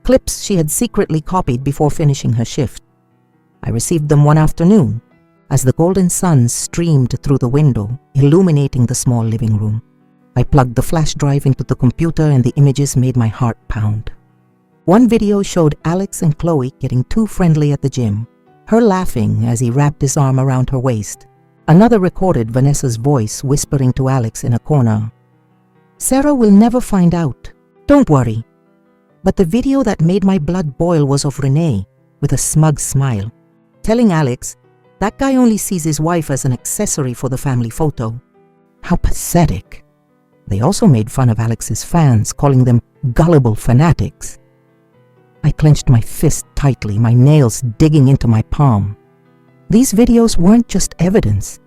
S1: clips she had secretly copied before finishing her shift. I received them one afternoon as the golden sun streamed through the window, illuminating the small living room. I plugged the flash drive into the computer and the images made my heart pound. One video showed Alex and Chloe getting too friendly at the gym, her laughing as he wrapped his arm around her waist. Another recorded Vanessa's voice whispering to Alex in a corner, "Sarah will never find out. Don't worry." But the video that made my blood boil was of Renee, with a smug smile, telling Alex, "That guy only sees his wife as an accessory for the family photo." How pathetic. They also made fun of Alex's fans, calling them gullible fanatics. I clenched my fist tightly, my nails digging into my palm. These videos weren't just evidence.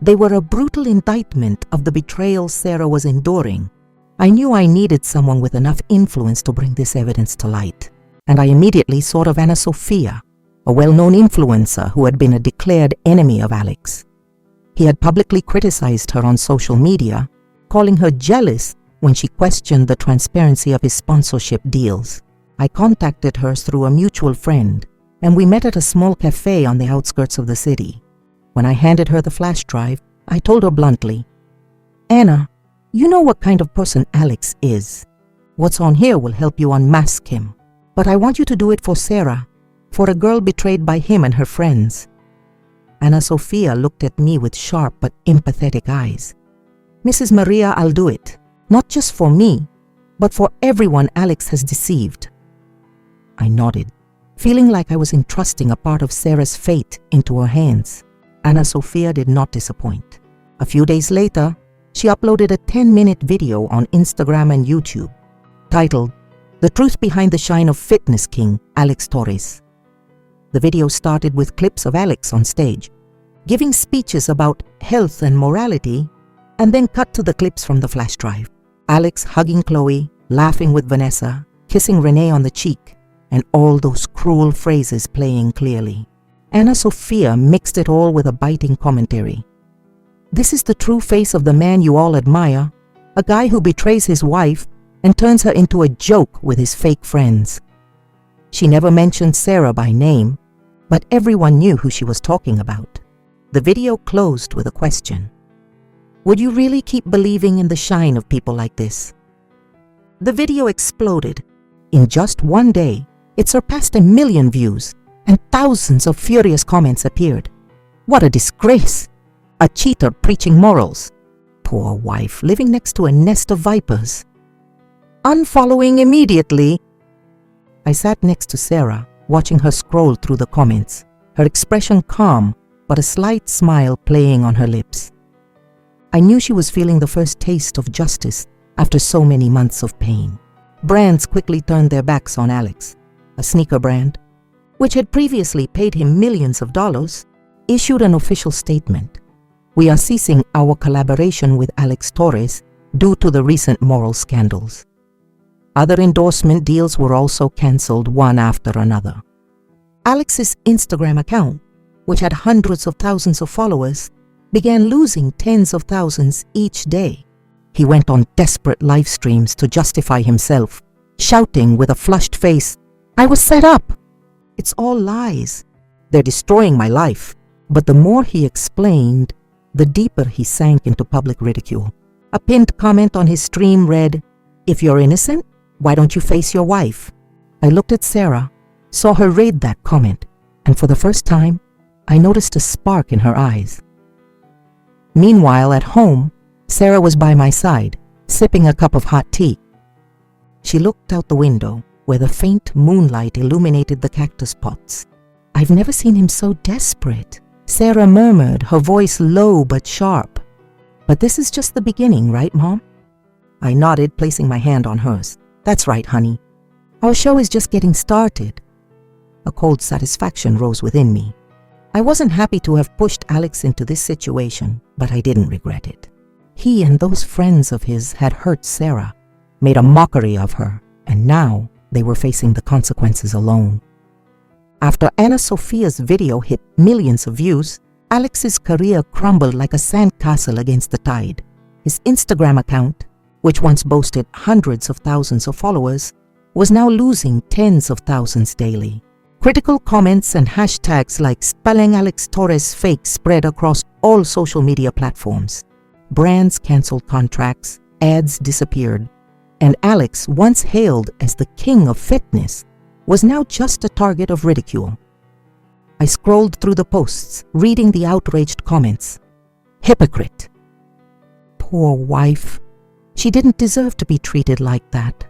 S1: They were a brutal indictment of the betrayal Sarah was enduring. I knew I needed someone with enough influence to bring this evidence to light, and I immediately thought of Anna Sophia, a well-known influencer who had been a declared enemy of Alex. He had publicly criticized her on social media, calling her jealous when she questioned the transparency of his sponsorship deals. I contacted her through a mutual friend, and we met at a small cafe on the outskirts of the city. When I handed her the flash drive, I told her bluntly, "Anna, you know what kind of person Alex is. What's on here will help you unmask him. But I want you to do it for Sarah, for a girl betrayed by him and her friends." Anna Sophia looked at me with sharp but empathetic eyes. "Mrs. Maria, I'll do it. Not just for me, but for everyone Alex has deceived." I nodded, feeling like I was entrusting a part of Sarah's fate into her hands. Anna Sophia did not disappoint. A few days later, she uploaded a 10-minute video on Instagram and YouTube, titled, The truth behind the shine of fitness king Alex Torres. The video started with clips of Alex on stage, giving speeches about health and morality, and then cut to the clips from the flash drive. Alex hugging Chloe, laughing with Vanessa, kissing Renee on the cheek, and all those cruel phrases playing clearly. Anna Sophia mixed it all with a biting commentary. This is the true face of the man you all admire, a guy who betrays his wife and turns her into a joke with his fake friends. She never mentioned Sarah by name, but everyone knew who she was talking about. The video closed with a question. Would you really keep believing in the shine of people like this? The video exploded. In just one day, it surpassed 1 million views, and thousands of furious comments appeared. What a disgrace! A cheater preaching morals. Poor wife living next to a nest of vipers. Unfollowing immediately. I sat next to Sarah, watching her scroll through the comments, her expression calm, but a slight smile playing on her lips. I knew she was feeling the first taste of justice after so many months of pain. Brands quickly turned their backs on Alex. A sneaker brand, which had previously paid him millions of dollars, issued an official statement. We are ceasing our collaboration with Alex Torres due to the recent moral scandals. Other endorsement deals were also cancelled one after another. Alex's Instagram account, which had hundreds of thousands of followers, began losing tens of thousands each day. He went on desperate live streams to justify himself, shouting with a flushed face, "I was set up! It's all lies. They're destroying my life." But the more he explained, the deeper he sank into public ridicule. A pinned comment on his stream read, "If you're innocent, why don't you face your wife?" I looked at Sarah, saw her read that comment, and for the first time, I noticed a spark in her eyes. Meanwhile, at home, Sarah was by my side, sipping a cup of hot tea. She looked out the window, where the faint moonlight illuminated the cactus pots. "I've never seen him so desperate," Sarah murmured, her voice low but sharp. "But this is just the beginning, right, Mom?" I nodded, placing my hand on hers. "That's right, honey. Our show is just getting started." A cold satisfaction rose within me. I wasn't happy to have pushed Alex into this situation, but I didn't regret it. He and those friends of his had hurt Sarah, made a mockery of her, and now they were facing the consequences alone. After Anna Sophia's video hit millions of views, Alex's career crumbled like a sandcastle against the tide. His Instagram account, which once boasted hundreds of thousands of followers, was now losing tens of thousands daily. Critical comments and hashtags like "Spelling Alex Torres fake" spread across all social media platforms. Brands canceled contracts, ads disappeared, and Alex, once hailed as the king of fitness, was now just a target of ridicule. I scrolled through the posts, reading the outraged comments. Hypocrite. Poor wife. She didn't deserve to be treated like that.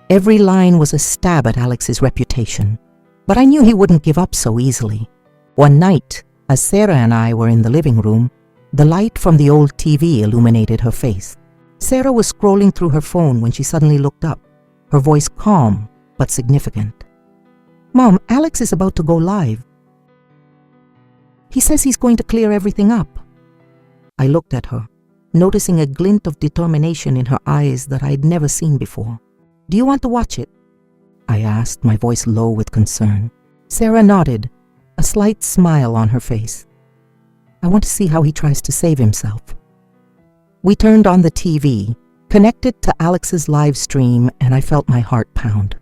S1: Every line was a stab at Alex's reputation, but I knew he wouldn't give up so easily. One night, as Sarah and I were in the living room, the light from the old TV illuminated her face. Sarah was scrolling through her phone when she suddenly looked up, her voice calm but significant. "Mom, Alex is about to go live. He says he's going to clear everything up." I looked at her, noticing a glint of determination in her eyes that I'd never seen before. "Do you want to watch it?" I asked, my voice low with concern. Sarah nodded, a slight smile on her face. "I want to see how he tries to save himself." We turned on the TV, connected to Alex's live stream, and I felt my heart pound.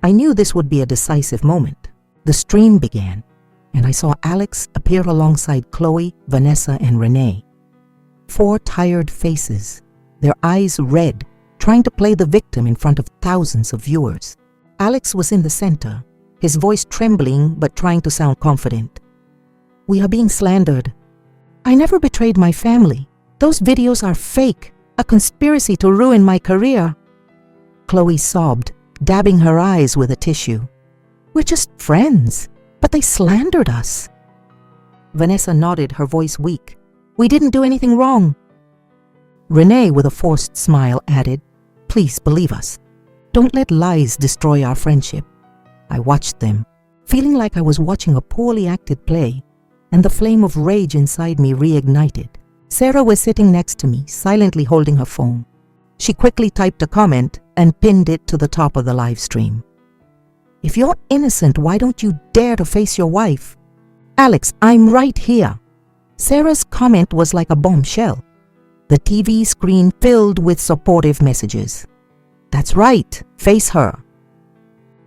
S1: I knew this would be a decisive moment. The stream began, and I saw Alex appear alongside Chloe, Vanessa, and Renee. 4 tired faces, their eyes red, trying to play the victim in front of thousands of viewers. Alex was in the center, his voice trembling but trying to sound confident. "We are being slandered. I never betrayed my family. Those videos are fake, a conspiracy to ruin my career." Chloe sobbed, dabbing her eyes with a tissue. "We're just friends, but they slandered us." Vanessa nodded, her voice weak. "We didn't do anything wrong." Renee, with a forced smile, added, "Please believe us. Don't let lies destroy our friendship. I watched them, feeling like I was watching a poorly acted play, and the flame of rage inside me reignited. Sarah was sitting next to me, silently holding her phone. She quickly typed a comment and pinned it to the top of the live stream. "If you're innocent, why don't you dare to face your wife? Alex, I'm right here." Sarah's comment was like a bombshell. The TV screen filled with supportive messages. "That's right, face her."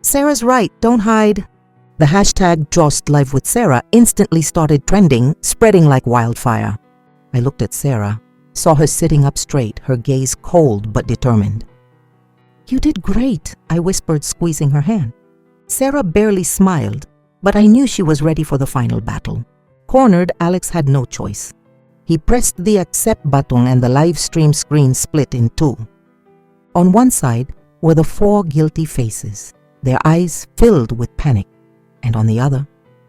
S1: "Sarah's right, don't hide." The hashtag Just Live with Sarah instantly started trending, spreading like wildfire. I looked at Sarah, saw her sitting up straight, her gaze cold but determined. "You did great," I whispered, squeezing her hand. Sarah barely smiled, but I knew she was ready for the final battle. Cornered, Alex had no choice. He pressed the accept button and the live stream screen split in two. On one side were the four guilty faces, their eyes filled with panic, and on the other,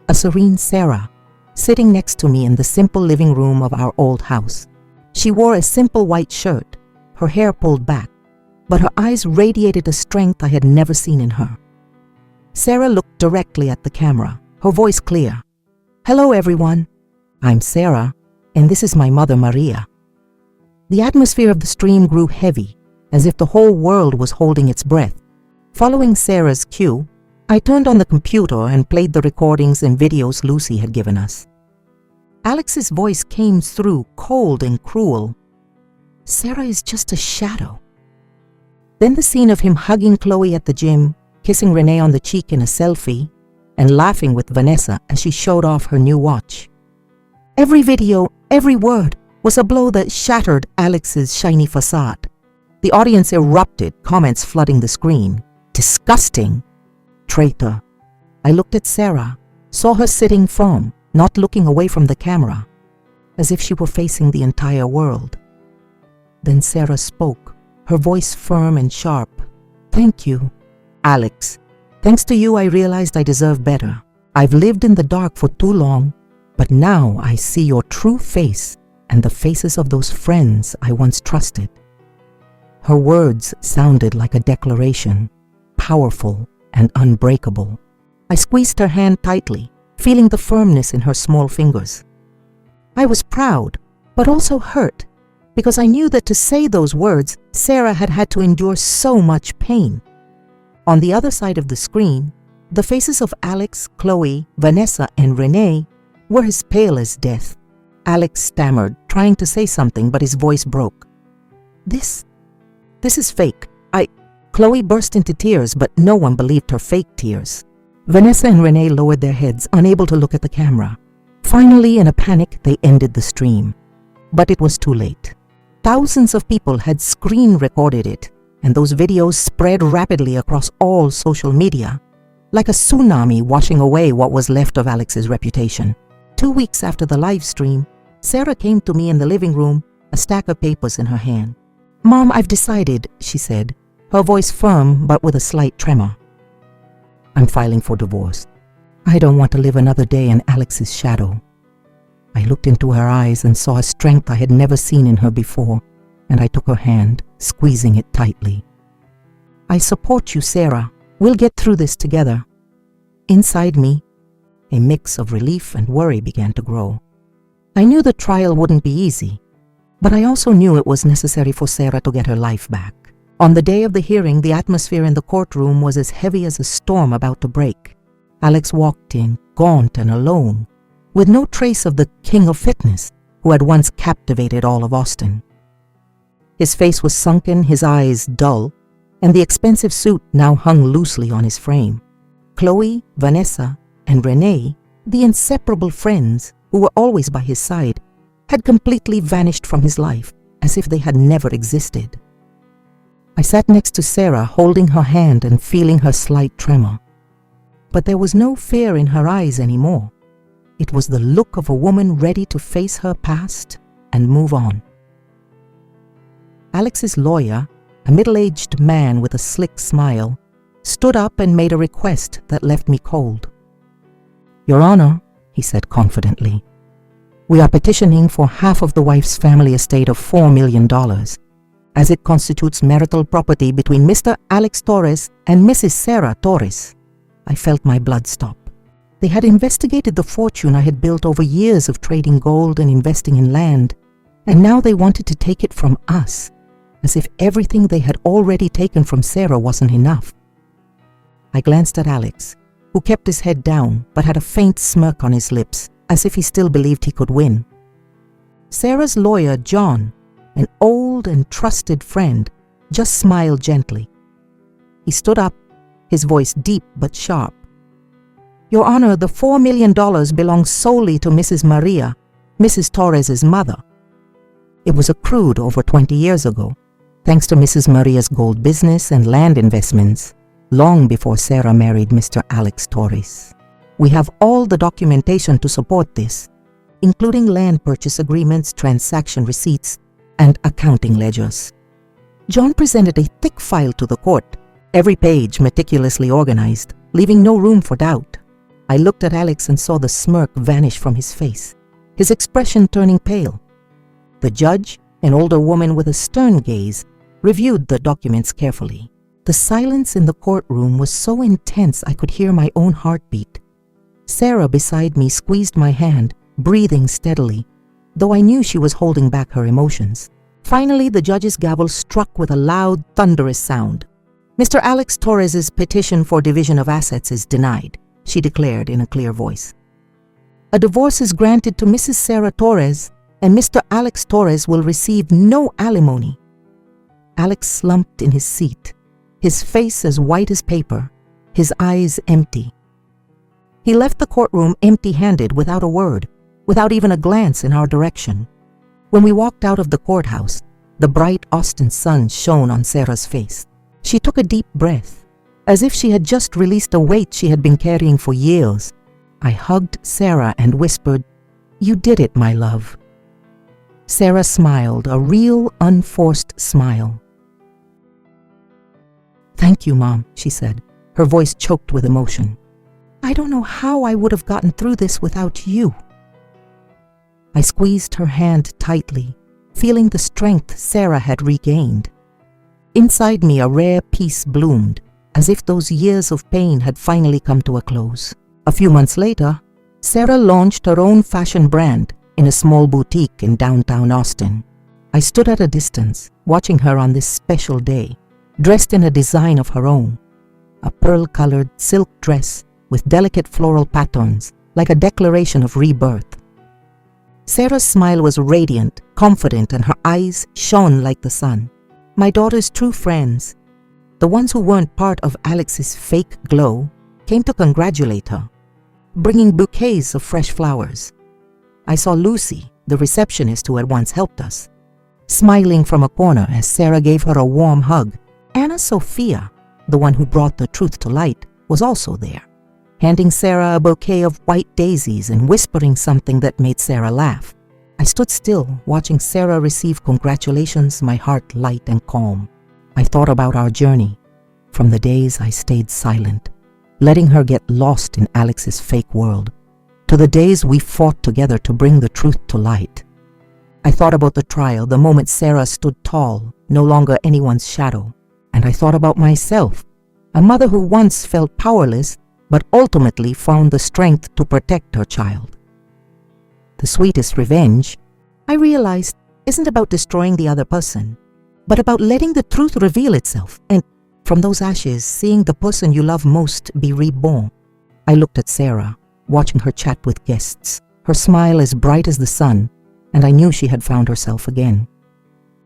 S1: a serene Sarah, sitting next to me in the simple living room of our old house. She wore a simple white shirt, her hair pulled back, but her eyes radiated a strength I had never seen in her. Sarah looked directly at the camera, her voice clear. "Hello everyone, I'm Sarah, and this is my mother Maria." The atmosphere of the stream grew heavy, as if the whole world was holding its breath. Following Sarah's cue, I turned on the computer and played the recordings and videos Lucy had given us. Alex's voice came through cold and cruel. "Sarah is just a shadow." Then the scene of him hugging Chloe at the gym, kissing Renee on the cheek in a selfie, and laughing with Vanessa as she showed off her new watch. Every video, every word, was a blow that shattered Alex's shiny facade. The audience erupted, comments flooding the screen. "Disgusting! Traitor!" I looked at Sarah, saw her sitting firm, not looking away from the camera, as if she were facing the entire world. Then Sarah spoke, her voice firm and sharp. "Thank you, Alex. Thanks to you, I realized I deserve better. I've lived in the dark for too long, but now I see your true face and the faces of those friends I once trusted." Her words sounded like a declaration, powerful and unbreakable. I squeezed her hand tightly, feeling the firmness in her small fingers. I was proud, but also hurt, because I knew that to say those words, Sarah had had to endure so much pain. On the other side of the screen, the faces of Alex, Chloe, Vanessa, and Renee were as pale as death. Alex stammered, trying to say something, but his voice broke. This is fake. Chloe burst into tears, but no one believed her fake tears. Vanessa and Renee lowered their heads, unable to look at the camera. Finally, in a panic, they ended the stream. But it was too late. Thousands of people had screen recorded it, and those videos spread rapidly across all social media, like a tsunami washing away what was left of Alex's reputation. 2 weeks after the live stream, Sarah came to me in the living room, a stack of papers in her hand. "Mom, I've decided," she said, her voice firm but with a slight tremor. "I'm filing for divorce. I don't want to live another day in Alex's shadow." I looked into her eyes and saw a strength I had never seen in her before, and I took her hand, squeezing it tightly. "I support you, Sarah. We'll get through this together." Inside me, a mix of relief and worry began to grow. I knew the trial wouldn't be easy, but I also knew it was necessary for Sarah to get her life back. On the day of the hearing, the atmosphere in the courtroom was as heavy as a storm about to break. Alex walked in, gaunt and alone, with no trace of the king of fitness who had once captivated all of Austin. His face was sunken, his eyes dull, and the expensive suit now hung loosely on his frame. Chloe, Vanessa, and Renee, the inseparable friends who were always by his side, had completely vanished from his life, as if they had never existed. I sat next to Sarah, holding her hand and feeling her slight tremor. But there was no fear in her eyes anymore. It was the look of a woman ready to face her past and move on. Alex's lawyer, a middle-aged man with a slick smile, stood up and made a request that left me cold. "Your Honor," he said confidently, "we are petitioning for half of the wife's family estate of $4 million. as it constitutes marital property between Mr. Alex Torres and Mrs. Sarah Torres. I felt my blood stop. They had investigated the fortune I had built over years of trading gold and investing in land, and now they wanted to take it from us, as if everything they had already taken from Sarah wasn't enough. I glanced at Alex, who kept his head down but had a faint smirk on his lips, as if he still believed he could win. Sarah's lawyer, John, an old and trusted friend, just smiled gently. He stood up, his voice deep but sharp. "Your Honor, the $4 million belongs solely to Mrs. Maria, Mrs. Torres's mother. It was accrued over 20 years ago, thanks to Mrs. Maria's gold business and land investments, long before Sarah married Mr. Alex Torres. We have all the documentation to support this, including land purchase agreements, transaction receipts, and accounting ledgers." John presented a thick file to the court, every page meticulously organized, leaving no room for doubt. I looked at Alex and saw the smirk vanish from his face, his expression turning pale. The judge, an older woman with a stern gaze, reviewed the documents carefully. The silence in the courtroom was so intense I could hear my own heartbeat. Sarah beside me squeezed my hand, breathing steadily, though I knew she was holding back her emotions. Finally, the judge's gavel struck with a loud, thunderous sound. "Mr. Alex Torres's petition for division of assets is denied," she declared in a clear voice. "A divorce is granted to Mrs. Sarah Torres, and Mr. Alex Torres will receive no alimony." Alex slumped in his seat, his face as white as paper, his eyes empty. He left the courtroom empty-handed, without a word, without even a glance in our direction. When we walked out of the courthouse, the bright Austin sun shone on Sarah's face. She took a deep breath, as if she had just released a weight she had been carrying for years. I hugged Sarah and whispered, "You did it, my love." Sarah smiled, a real, unforced smile. "Thank you, Mom," she said, her voice choked with emotion. "I don't know how I would have gotten through this without you." I squeezed her hand tightly, feeling the strength Sarah had regained. Inside me, a rare peace bloomed, as if those years of pain had finally come to a close. A few months later, Sarah launched her own fashion brand in a small boutique in downtown Austin. I stood at a distance, watching her on this special day, dressed in a design of her own, a pearl-colored silk dress with delicate floral patterns, like a declaration of rebirth. Sarah's smile was radiant, confident, and her eyes shone like the sun. My daughter's true friends, the ones who weren't part of Alex's fake glow, came to congratulate her, bringing bouquets of fresh flowers. I saw Lucy, the receptionist who had once helped us, smiling from a corner as Sarah gave her a warm hug. Anna Sophia, the one who brought the truth to light, was also there, handing Sarah a bouquet of white daisies and whispering something that made Sarah laugh. I stood still, watching Sarah receive congratulations, my heart light and calm. I thought about our journey, from the days I stayed silent, letting her get lost in Alex's fake world, to the days we fought together to bring the truth to light. I thought about the trial, the moment Sarah stood tall, no longer anyone's shadow. And I thought about myself, a mother who once felt powerless, but ultimately found the strength to protect her child. The sweetest revenge, I realized, isn't about destroying the other person, but about letting the truth reveal itself, and from those ashes, seeing the person you love most be reborn. I looked at Sarah, watching her chat with guests, her smile as bright as the sun, and I knew she had found herself again.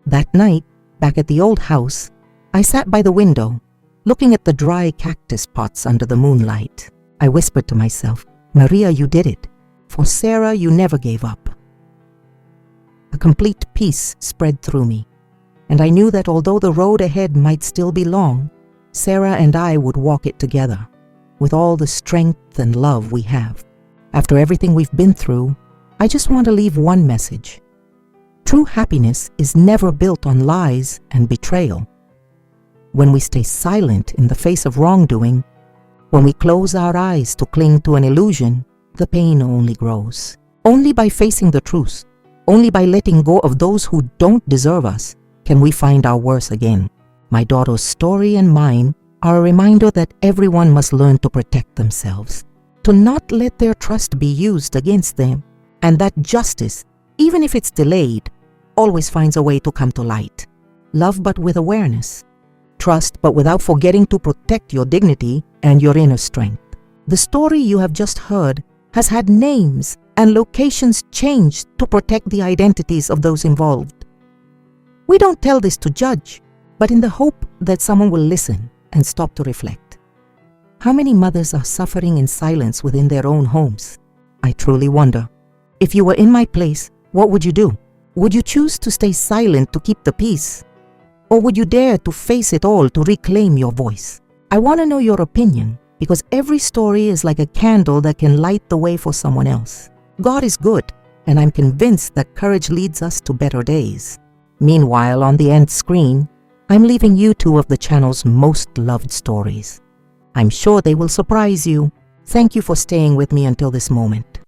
S1: That night, back at the old house, I sat by the window, looking at the dry cactus pots under the moonlight. I whispered to myself, "Maria, you did it. For Sarah, you never gave up." A complete peace spread through me, and I knew that although the road ahead might still be long, Sarah and I would walk it together, with all the strength and love we have. After everything we've been through, I just want to leave one message. True happiness is never built on lies and betrayal. When we stay silent in the face of wrongdoing, when we close our eyes to cling to an illusion, the pain only grows. Only by facing the truth, only by letting go of those who don't deserve us, can we find our worth again. My daughter's story and mine are a reminder that everyone must learn to protect themselves, to not let their trust be used against them, and that justice, even if it's delayed, always finds a way to come to light. Love but with awareness. Trust but without forgetting to protect your dignity and your inner strength. The story you have just heard has had names and locations changed to protect the identities of those involved. We don't tell this to judge, but in the hope that someone will listen and stop to reflect. How many mothers are suffering in silence within their own homes? I truly wonder. If you were in my place, what would you do? Would you choose to stay silent to keep the peace? Or would you dare to face it all to reclaim your voice? I want to know your opinion, because every story is like a candle that can light the way for someone else. God is good, and I'm convinced that courage leads us to better days. Meanwhile, on the end screen, I'm leaving you two of the channel's most loved stories. I'm sure they will surprise you. Thank you for staying with me until this moment.